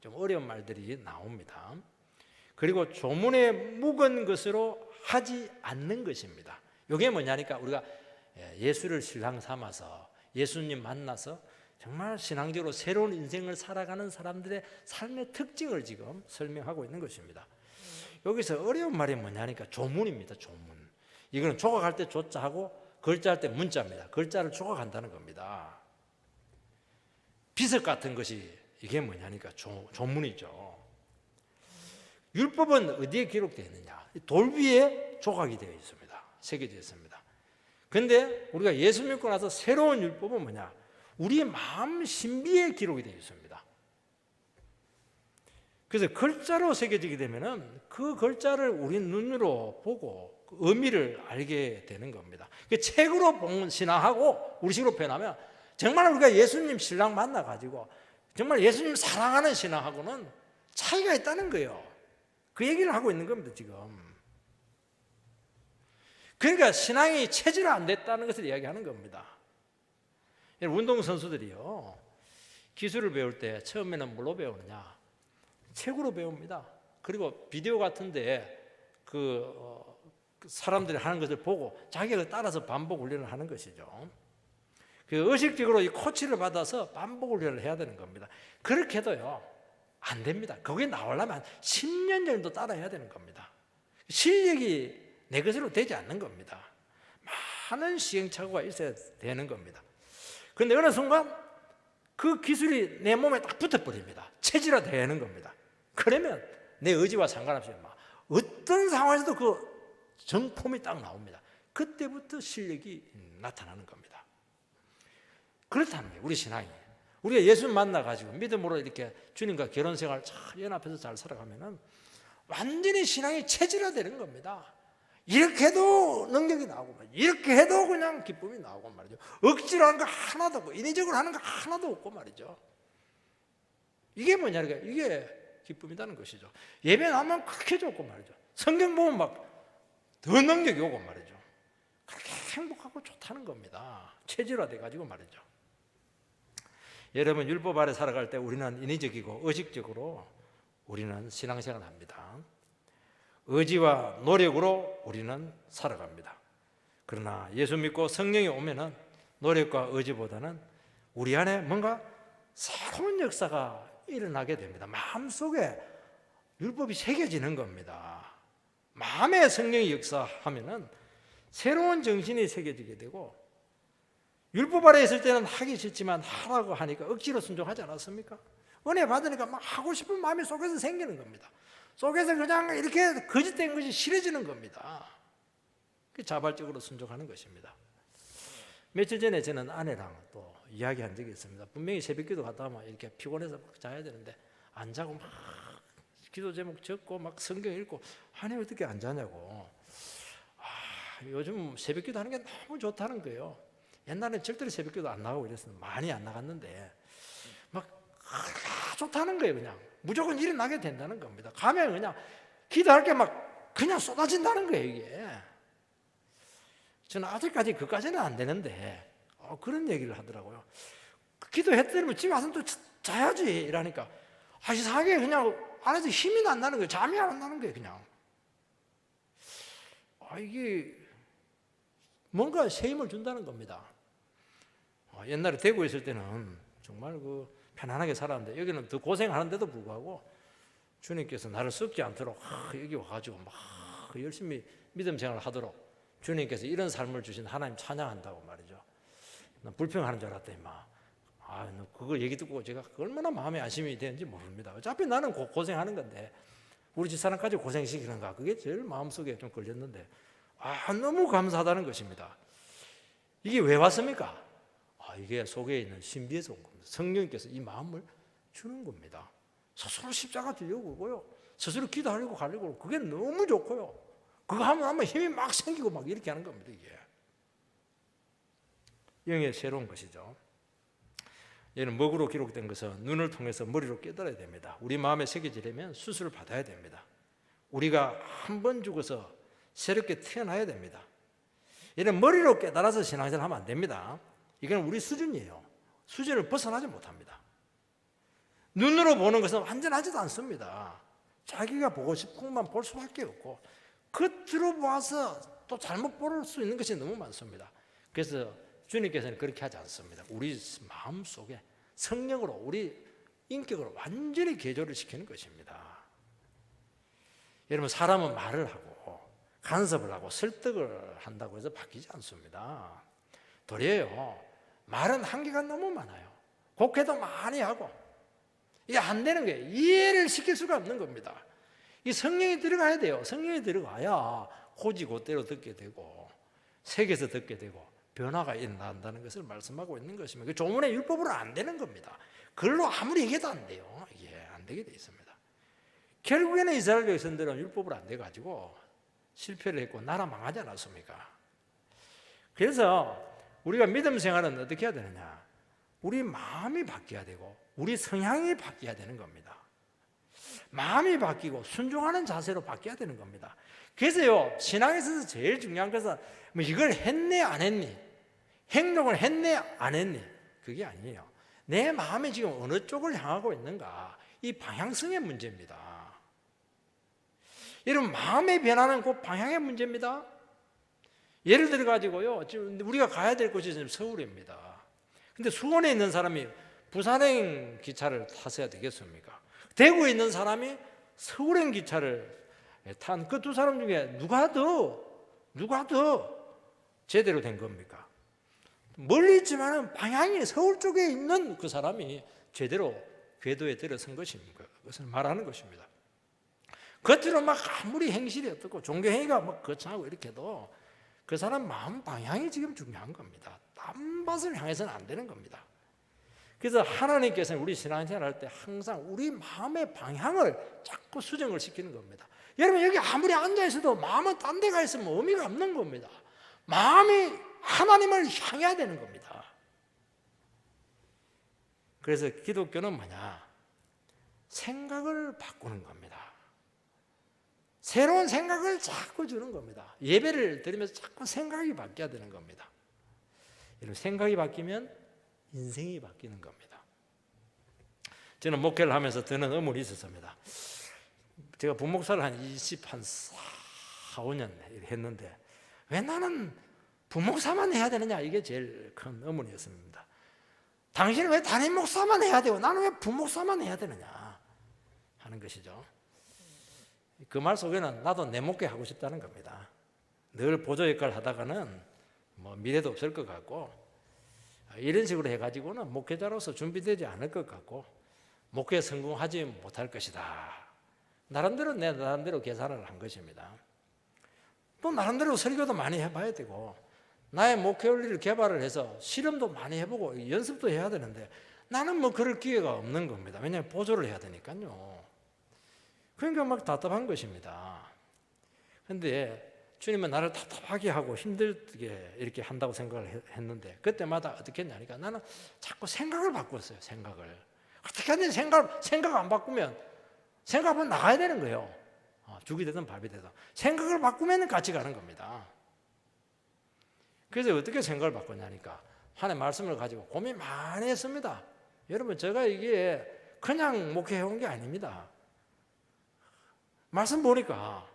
S1: 좀 어려운 말들이 나옵니다. 그리고 조문에 묵은 것으로 하지 않는 것입니다. 이게 뭐냐니까 우리가 예수를 신랑 삼아서 예수님 만나서 정말 신앙적으로 새로운 인생을 살아가는 사람들의 삶의 특징을 지금 설명하고 있는 것입니다. 여기서 어려운 말이 뭐냐니까 조문입니다. 조문. 이거는 조각할 때 조자하고 글자할 때 문자입니다. 글자를 조각한다는 겁니다. 비석 같은 것이 이게 뭐냐니까 조문이죠. 율법은 어디에 기록되어 있느냐? 돌 위에 조각이 되어 있습니다. 새겨져 있습니다. 그런데 우리가 예수 믿고 나서 새로운 율법은 뭐냐? 우리의 마음 신비에 기록이 되어 있습니다. 그래서 글자로 새겨지게 되면은 그 글자를 우리 눈으로 보고 그 의미를 알게 되는 겁니다. 그 책으로 본 신앙하고 우리식으로 표현하면 정말 우리가 예수님 신랑 만나가지고 정말 예수님 사랑하는 신앙하고는 차이가 있다는 거예요. 그 얘기를 하고 있는 겁니다, 지금. 그러니까 신앙이 체질화 안 됐다는 것을 이야기하는 겁니다. 운동선수들이요, 기술을 배울 때 처음에는 뭘로 배우느냐? 책으로 배웁니다. 그리고 비디오 같은데 그 사람들이 하는 것을 보고 자기가 따라서 반복 훈련을 하는 것이죠. 그 의식적으로 이 코치를 받아서 반복 훈련을 해야 되는 겁니다. 그렇게 해도요 안 됩니다. 거기에 나오려면 한 10년 정도 따라해야 되는 겁니다. 실력이 내 것으로 되지 않는 겁니다. 많은 시행착오가 있어야 되는 겁니다. 그런데 어느 순간 그 기술이 내 몸에 딱 붙어버립니다. 체질화되는 겁니다. 그러면 내 의지와 상관없이 막 어떤 상황에서도 그 정품이 딱 나옵니다. 그때부터 실력이 나타나는 겁니다. 그렇다는 거예요. 우리 신앙이. 우리가 예수 만나가지고 믿음으로 이렇게 주님과 결혼 생활 잘 연합해서 잘 살아가면은 완전히 신앙이 체질화되는 겁니다. 이렇게 해도 능력이 나오고 말이죠. 이렇게 해도 그냥 기쁨이 나오고 말이죠. 억지로 하는 거 하나도 없고 인위적으로 하는 거 하나도 없고 말이죠. 이게 뭐냐니까 이게 기쁨이라는 것이죠. 예배 나면 그렇게 좋고 말이죠. 성경 보면 막 더 능력이 오고 말이죠. 그렇게 행복하고 좋다는 겁니다. 체질화돼 가지고 말이죠. 여러분 율법 아래 살아갈 때 우리는 인위적이고 의식적으로 우리는 신앙생활을 합니다. 의지와 노력으로 우리는 살아갑니다. 그러나 예수 믿고 성령이 오면은 노력과 의지보다는 우리 안에 뭔가 새로운 역사가 일어나게 됩니다. 마음속에 율법이 새겨지는 겁니다. 마음에 성령이 역사하면은 새로운 정신이 새겨지게 되고 율법 아래 있을 때는 하기 싫지만 하라고 하니까 억지로 순종하지 않았습니까? 은혜 받으니까 막 하고 싶은 마음이 속에서 생기는 겁니다. 속에서 그냥 이렇게 거짓된 것이 싫어지는 겁니다. 자발적으로 순종하는 것입니다. 며칠 전에 저는 아내랑 또 이야기한 적이 있습니다. 분명히 새벽기도 갔다 오면 이렇게 피곤해서 막 자야 되는데 안 자고 막 기도 제목 적고 막 성경 읽고 아니 어떻게 안 자냐고. 요즘 새벽기도 하는 게 너무 좋다는 거예요. 옛날에는 절대로 새벽기도 안 나가고 이랬어요. 많이 안 나갔는데 막 좋다는 거예요. 그냥 무조건 일어나게 된다는 겁니다. 가면 그냥 기도할 게 막 그냥 쏟아진다는 거예요. 이게 저는 아직까지 그까지는 안 되는데 그런 얘기를 하더라고요. 기도했더니 집에 와서 또 자야지 이러니까 이상하게 그냥 안에서 힘이 안 나는 거예요. 잠이 안 나는 거예요. 그냥 이게 뭔가 새 힘을 준다는 겁니다. 옛날에 대구에 있을 때는 정말 편안하게 살았는데 여기는 더 고생하는데도 불구하고 주님께서 나를 썩지 않도록 여기 와가지고 막 열심히 믿음 생활을 하도록 주님께서 이런 삶을 주신 하나님 찬양한다고 말이죠. 난 불평하는 줄 알았더니 그거 얘기 듣고 제가 얼마나 마음에 안심이 되는지 모릅니다. 어차피 나는 고생하는 건데 우리 집사람까지 고생시키는가 그게 제일 마음속에 좀 걸렸는데 너무 감사하다는 것입니다. 이게 왜 왔습니까? 이게 속에 있는 신비에서 온 겁니다. 성령께서 이 마음을 주는 겁니다. 스스로 십자가 지려고 그러고요. 스스로 기도하려고 가려고 그게 너무 좋고요. 그거 하면 힘이 막 생기고 막 이렇게 하는 겁니다. 이게 영의 새로운 것이죠. 얘는 먹으로 기록된 것은 눈을 통해서 머리로 깨달아야 됩니다. 우리 마음에 새겨지려면 수술을 받아야 됩니다. 우리가 한 번 죽어서 새롭게 태어나야 됩니다. 이런 머리로 깨달아서 신앙생활 하면 안 됩니다. 이건 우리 수준이에요. 수준을 벗어나지 못합니다. 눈으로 보는 것은 완전하지도 않습니다. 자기가 보고 싶은 것만 볼 수밖에 없고 겉으로 봐서 또 잘못 볼 수 있는 것이 너무 많습니다. 그래서 주님께서는 그렇게 하지 않습니다. 우리 마음속에 성령으로 우리 인격으로 완전히 개조를 시키는 것입니다. 여러분 사람은 말을 하고 간섭을 하고 설득을 한다고 해서 바뀌지 않습니다. 도리어요 말은 한계가 너무 많아요. 곡해도 많이 하고 이게 안 되는 거예요. 이해를 시킬 수가 없는 겁니다. 이 성령이 들어가야 돼요. 성령이 들어가야 고지고대로 듣게 되고 새겨서 듣게 되고 변화가 일어난다는 것을 말씀하고 있는 것입니다. 그 조문의 율법으로 안 되는 겁니다. 그걸로 아무리 얘기해도 안 돼요. 이게 안 되게 돼 있습니다. 결국에는 이스라엘 백성들은 율법으로 안 돼가지고 실패를 했고 나라 망하지 않았습니까? 그래서 우리가 믿음 생활은 어떻게 해야 되느냐? 우리 마음이 바뀌어야 되고 우리 성향이 바뀌어야 되는 겁니다. 마음이 바뀌고 순종하는 자세로 바뀌어야 되는 겁니다. 그래서요 신앙에서 제일 중요한 것은 이걸 했네 안 했니? 행동을 했네 안 했니? 그게 아니에요. 내 마음이 지금 어느 쪽을 향하고 있는가? 이 방향성의 문제입니다. 여러분 마음의 변화는 곧 방향의 문제입니다. 예를 들어 가지고요 지금 우리가 가야 될 곳이 지금 서울입니다. 근데 수원에 있는 사람이 부산행 기차를 탔어야 되겠습니까? 대구에 있는 사람이 서울행 기차를 탄 그 두 사람 중에 누가 더 제대로 된 겁니까? 멀리 있지만 방향이 서울 쪽에 있는 그 사람이 제대로 궤도에 들어선 것입니다. 그것을 말하는 것입니다. 겉으로 막 아무리 행실이 어떻고 종교 행위가 막 거창하고 이렇게 해도 그 사람 마음 방향이 지금 중요한 겁니다. 딴 것을 향해서는 안 되는 겁니다. 그래서 하나님께서는 우리 신앙생활 할 때 항상 우리 마음의 방향을 자꾸 수정을 시키는 겁니다. 여러분 여기 아무리 앉아 있어도 마음은 딴 데 가 있으면 의미가 없는 겁니다. 마음이 하나님을 향해야 되는 겁니다. 그래서 기독교는 뭐냐? 생각을 바꾸는 겁니다. 새로운 생각을 자꾸 주는 겁니다. 예배를 드리면서 자꾸 생각이 바뀌어야 되는 겁니다. 여러분 생각이 바뀌면 인생이 바뀌는 겁니다. 저는 목회를 하면서 드는 의문이 있었습니다. 제가 부목사를 한 4, 5년 했는데 왜 나는 부목사만 해야 되느냐, 이게 제일 큰 의문이었습니다. 당신은 왜 담임 목사만 해야 되고 나는 왜 부목사만 해야 되느냐 하는 것이죠. 그 말 속에는 나도 내 목회 하고 싶다는 겁니다. 늘 보조 역할을 하다가는 뭐 미래도 없을 것 같고 이런 식으로 해가지고는 목회자로서 준비되지 않을 것 같고 목회에 성공하지 못할 것이다. 나름대로 내 나름대로 계산을 한 것입니다. 또 나름대로 설교도 많이 해봐야 되고 나의 목회 원리를 개발을 해서 실험도 많이 해보고 연습도 해야 되는데 나는 뭐 그럴 기회가 없는 겁니다. 왜냐하면 보조를 해야 되니까요. 그러니까 막 답답한 것입니다. 그런데 주님은 나를 답답하게 하고 힘들게 이렇게 한다고 생각을 했는데 그때마다 어떻게 했냐니까 나는 자꾸 생각을 바꿨어요. 생각을 어떻게 하든지 생각 안 바꾸면 생각하면 나가야 되는 거예요. 죽이 되든 밥이 되든 생각을 바꾸면 같이 가는 겁니다. 그래서 어떻게 생각을 바꿨냐니까 하나님의 말씀을 가지고 고민 많이 했습니다. 여러분 제가 이게 그냥 목회해온 게 아닙니다. 말씀 보니까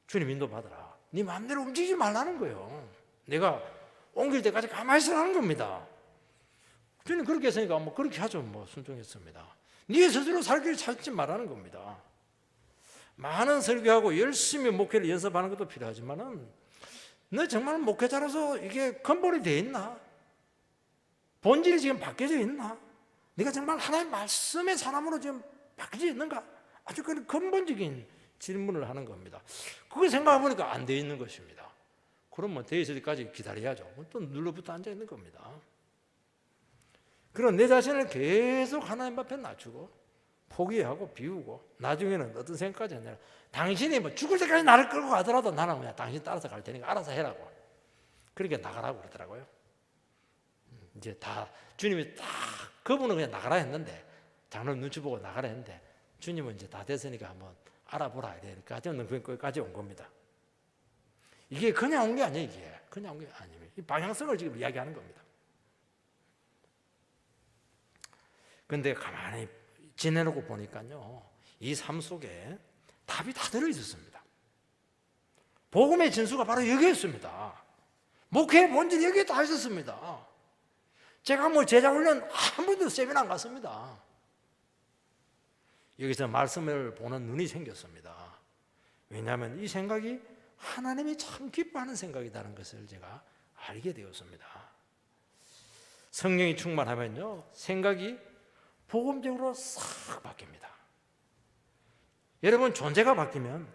S1: 주님 인도 받으라. 네 마음대로 움직이지 말라는 거예요. 내가 옮길 때까지 가만히 있으라는 겁니다. 주님 그렇게 했으니까 뭐 그렇게 하죠. 뭐 순종했습니다. 네 스스로 살 길을 찾지 말라는 겁니다. 많은 설교하고 열심히 목회를 연습하는 것도 필요하지만은 너 정말 목회자로서 이게 근본이 돼 있나? 본질이 지금 바뀌어져 있나? 네가 정말 하나님의 말씀의 사람으로 지금 바뀌어져 있는가? 아주 그 근본적인 질문을 하는 겁니다. 그거 생각해보니까 안 돼 있는 것입니다. 그러면 돼 있을 때까지 기다려야죠. 또 눌러붙어 앉아 있는 겁니다. 그럼 내 자신을 계속 하나님 앞에 낮추고 포기하고 비우고 나중에는 어떤 생각까지 했냐, 당신이 뭐 죽을 때까지 나를 끌고 가더라도 나는 그냥 당신 따라서 갈 테니까 알아서 해라고. 그렇게 나가라고 그러더라고요. 이제 다 주님이 딱 그분은 그냥 나가라 했는데 장로님 눈치 보고 나가라 했는데 주님은 이제 다 됐으니까 한번 알아보라 이러니까 저는 거기까지 온 겁니다. 이게 그냥 온 게 아니에요. 이게 그냥 온 게 아니에요. 이 방향성을 지금 이야기하는 겁니다. 근데 가만히 지내놓고 보니까요, 이 삶 속에 답이 다 들어있었습니다. 복음의 진수가 바로 여기에 있습니다. 목회의 본질이 여기에 다 있었습니다. 제가 뭐 제자훈련 한 번도 세미나 안 갔습니다. 여기서 말씀을 보는 눈이 생겼습니다. 왜냐하면 이 생각이 하나님이 참 기뻐하는 생각이라는 것을 제가 알게 되었습니다. 성령이 충만하면요, 생각이 복음적으로 싹 바뀝니다. 여러분 존재가 바뀌면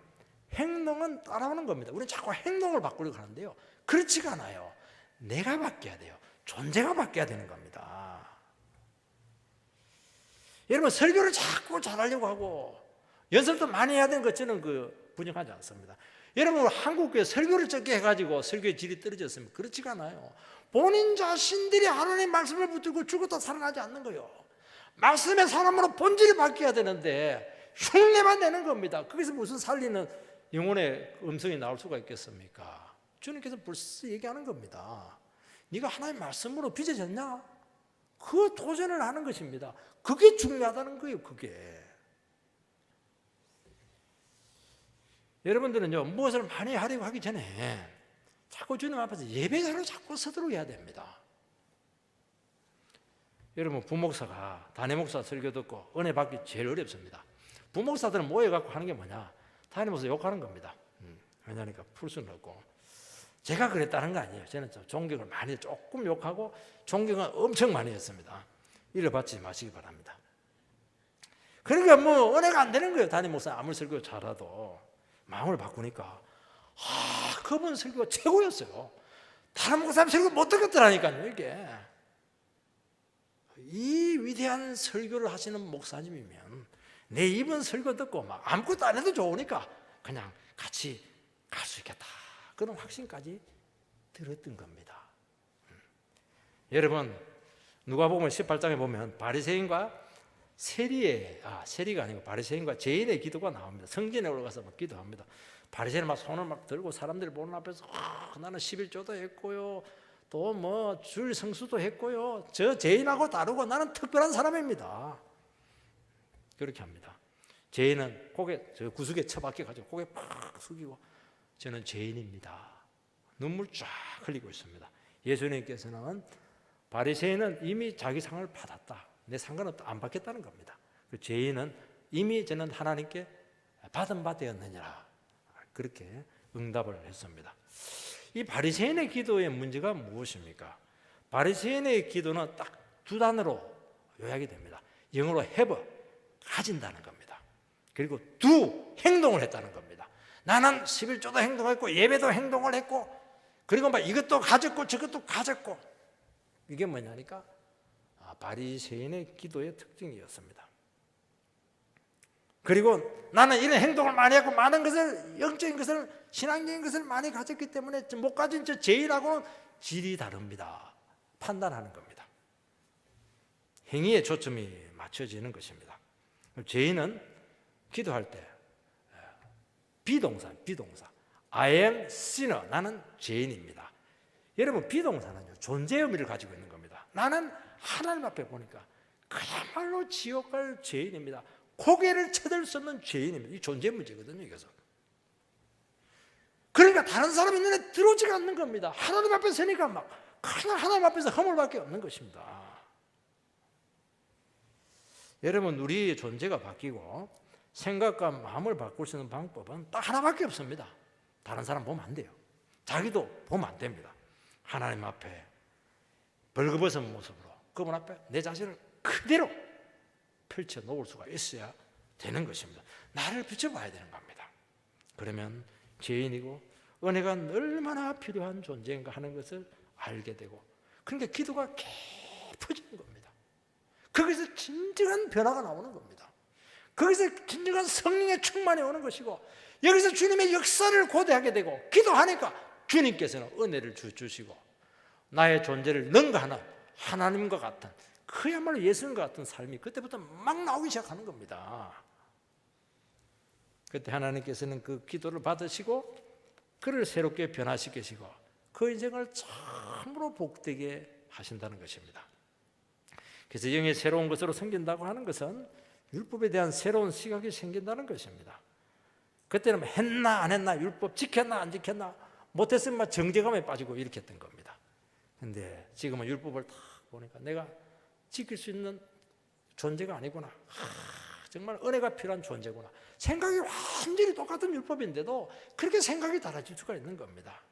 S1: 행동은 따라오는 겁니다. 우리는 자꾸 행동을 바꾸려고 하는데요, 그렇지가 않아요. 내가 바뀌어야 돼요. 존재가 바뀌어야 되는 겁니다. 여러분 설교를 자꾸 잘하려고 하고 연습도 많이 해야 되는 것 저는 부정하지 않습니다. 여러분 한국교회 설교를 적게 해가지고 설교의 질이 떨어졌으면 그렇지가 않아요. 본인 자신들이 하나님의 말씀을 붙들고 죽었다 살아나지 않는 거예요. 말씀의 사람으로 본질이 바뀌어야 되는데 흉내만 내는 겁니다. 거기서 무슨 살리는 영혼의 음성이 나올 수가 있겠습니까? 주님께서 벌써 얘기하는 겁니다. 네가 하나님의 말씀으로 빚어졌냐? 그 도전을 하는 것입니다. 그게 중요하다는 거예요. 그게. 여러분들은요, 무엇을 많이 하려고 하기 전에 자꾸 주님 앞에서 예배자로 자꾸 서도록 해야 됩니다. 여러분 부목사가 담임 목사 설교 듣고 은혜 받기 제일 어렵습니다. 부목사들은 모여갖고 하는 게 뭐냐? 담임 목사 욕하는 겁니다. 왜냐니까 풀 수는 없고. 제가 그랬다는 거 아니에요. 저는 존경을 많이 조금 욕하고 존경을 엄청 많이 했습니다. 이를 받지 마시기 바랍니다. 그러니까 뭐 은혜가 안 되는 거예요. 담임 목사 아무리 설교 잘해도 마음을 바꾸니까 그분 설교가 최고였어요. 다른 목사님 설교 못 듣겠더라니까요. 이게 이 위대한 설교를 하시는 목사님이면 내 이번 설교 듣고 막 아무것도 안 해도 좋으니까 그냥 같이 갈 수 있겠다, 그런 확신까지 들었던 겁니다. 여러분, 누가복음 18장에 보면 바리새인과 세리가 아니고 바리새인과 죄인의 기도가 나옵니다. 성전에 올라가서 막 기도합니다. 바리새인은 막 손을 막 들고 사람들이 보는 앞에서 나는 11조도 했고요, 또 뭐 줄 성수도 했고요, 저 죄인하고 다르고 나는 특별한 사람입니다. 그렇게 합니다. 죄인은 고개 저 구석에 처박혀 가지고 고개 팍 숙이고 저는 죄인입니다. 눈물 쫙 흘리고 있습니다. 예수님께서는 바리새인은 이미 자기 상을 받았다, 내 상관은 안 받겠다는 겁니다. 그 죄인은 이미 저는 하나님께 받은 바 되었느니라, 그렇게 응답을 했습니다. 이 바리새인의 기도의 문제가 무엇입니까? 바리새인의 기도는 딱 두 단어로 요약이 됩니다. 영어로 have, 가진다는 겁니다. 그리고 do, 행동을 했다는 겁니다. 나는 11조도 행동했고 예배도 행동을 했고 그리고 막 이것도 가졌고 저것도 가졌고, 이게 뭐냐니까 바리새인의 기도의 특징이었습니다. 그리고 나는 이런 행동을 많이 했고 많은 것을, 영적인 것을, 신앙적인 것을 많이 가졌기 때문에 못 가진 저 죄인하고는 질이 다릅니다. 판단하는 겁니다. 행위에 초점이 맞춰지는 것입니다. 죄인은 기도할 때 비동사 I am sinner, 나는 죄인입니다. 여러분, 비동사는요 존재 의미를 가지고 있는 겁니다. 나는 하나님 앞에 보니까 그야말로 지옥 갈 죄인입니다. 고개를 쳐들 수 없는 죄인입니다. 이 존재 문제거든요, 이것은. 그러니까 다른 사람의 눈에 들어오지가 않는 겁니다. 하나님 앞에 서니까 막 하나님 앞에서 허물밖에 없는 것입니다. 여러분, 우리의 존재가 바뀌고 생각과 마음을 바꿀 수 있는 방법은 딱 하나밖에 없습니다. 다른 사람 보면 안 돼요. 자기도 보면 안 됩니다. 하나님 앞에 벌거벗은 모습으로 그분 앞에 내 자신을 그대로 펼쳐 놓을 수가 있어야 되는 것입니다. 나를 비춰봐야 되는 겁니다. 그러면 죄인이고 은혜가 얼마나 필요한 존재인가 하는 것을 알게 되고, 그러니까 기도가 깊어지는 겁니다. 거기서 진정한 변화가 나오는 겁니다. 거기서 진정한 성령의 충만이 오는 것이고, 여기서 주님의 역사를 고대하게 되고, 기도하니까 주님께서는 은혜를 주시고 나의 존재를 능가하는 하나님과 같은, 그야말로 예수님과 같은 삶이 그때부터 막 나오기 시작하는 겁니다. 그때 하나님께서는 그 기도를 받으시고 그를 새롭게 변화시키시고 그 인생을 참으로 복되게 하신다는 것입니다. 그래서 영의 새로운 것으로 생긴다고 하는 것은 율법에 대한 새로운 시각이 생긴다는 것입니다. 그때는 했나 안 했나, 율법 지켰나 안 지켰나, 못했으면 정죄감에 빠지고 이렇게 했던 겁니다. 그런데 지금은 율법을 딱 보니까 내가 지킬 수 있는 존재가 아니구나, 정말 은혜가 필요한 존재구나, 생각이 완전히 똑같은 율법인데도 그렇게 생각이 달라질 수가 있는 겁니다.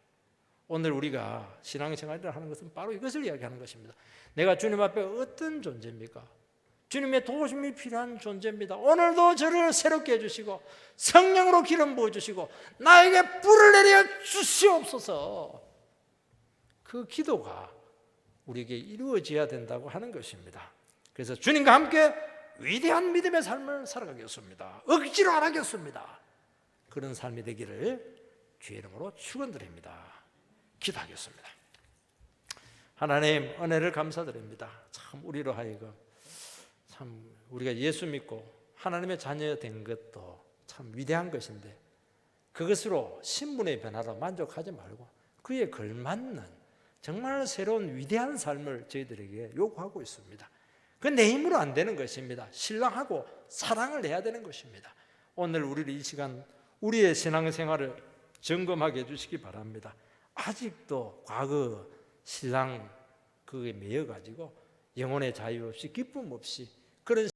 S1: 오늘 우리가 신앙생활을 하는 것은 바로 이것을 이야기하는 것입니다. 내가 주님 앞에 어떤 존재입니까? 주님의 도우심이 필요한 존재입니다. 오늘도 저를 새롭게 해주시고 성령으로 기름 부어주시고 나에게 불을 내려 주시옵소서. 그 기도가 우리에게 이루어져야 된다고 하는 것입니다. 그래서 주님과 함께 위대한 믿음의 삶을 살아가겠습니다. 억지로 안 하겠습니다. 그런 삶이 되기를 주의 이름으로 축원드립니다. 기도하겠습니다. 하나님, 은혜를 감사드립니다. 참 우리로 하여금 참 우리가 예수 믿고 하나님의 자녀 된 것도 참 위대한 것인데, 그것으로 신분의 변화로 만족하지 말고 그에 걸맞는 정말 새로운 위대한 삶을 저희들에게 요구하고 있습니다. 그 내 힘으로 안 되는 것입니다. 신랑하고 사랑을 해야 되는 것입니다. 오늘 우리를 이 시간 우리의 신앙생활을 점검하게 해주시기 바랍니다. 아직도 과거 신랑 그에 매여 가지고 영혼의 자유 없이 기쁨 없이 그런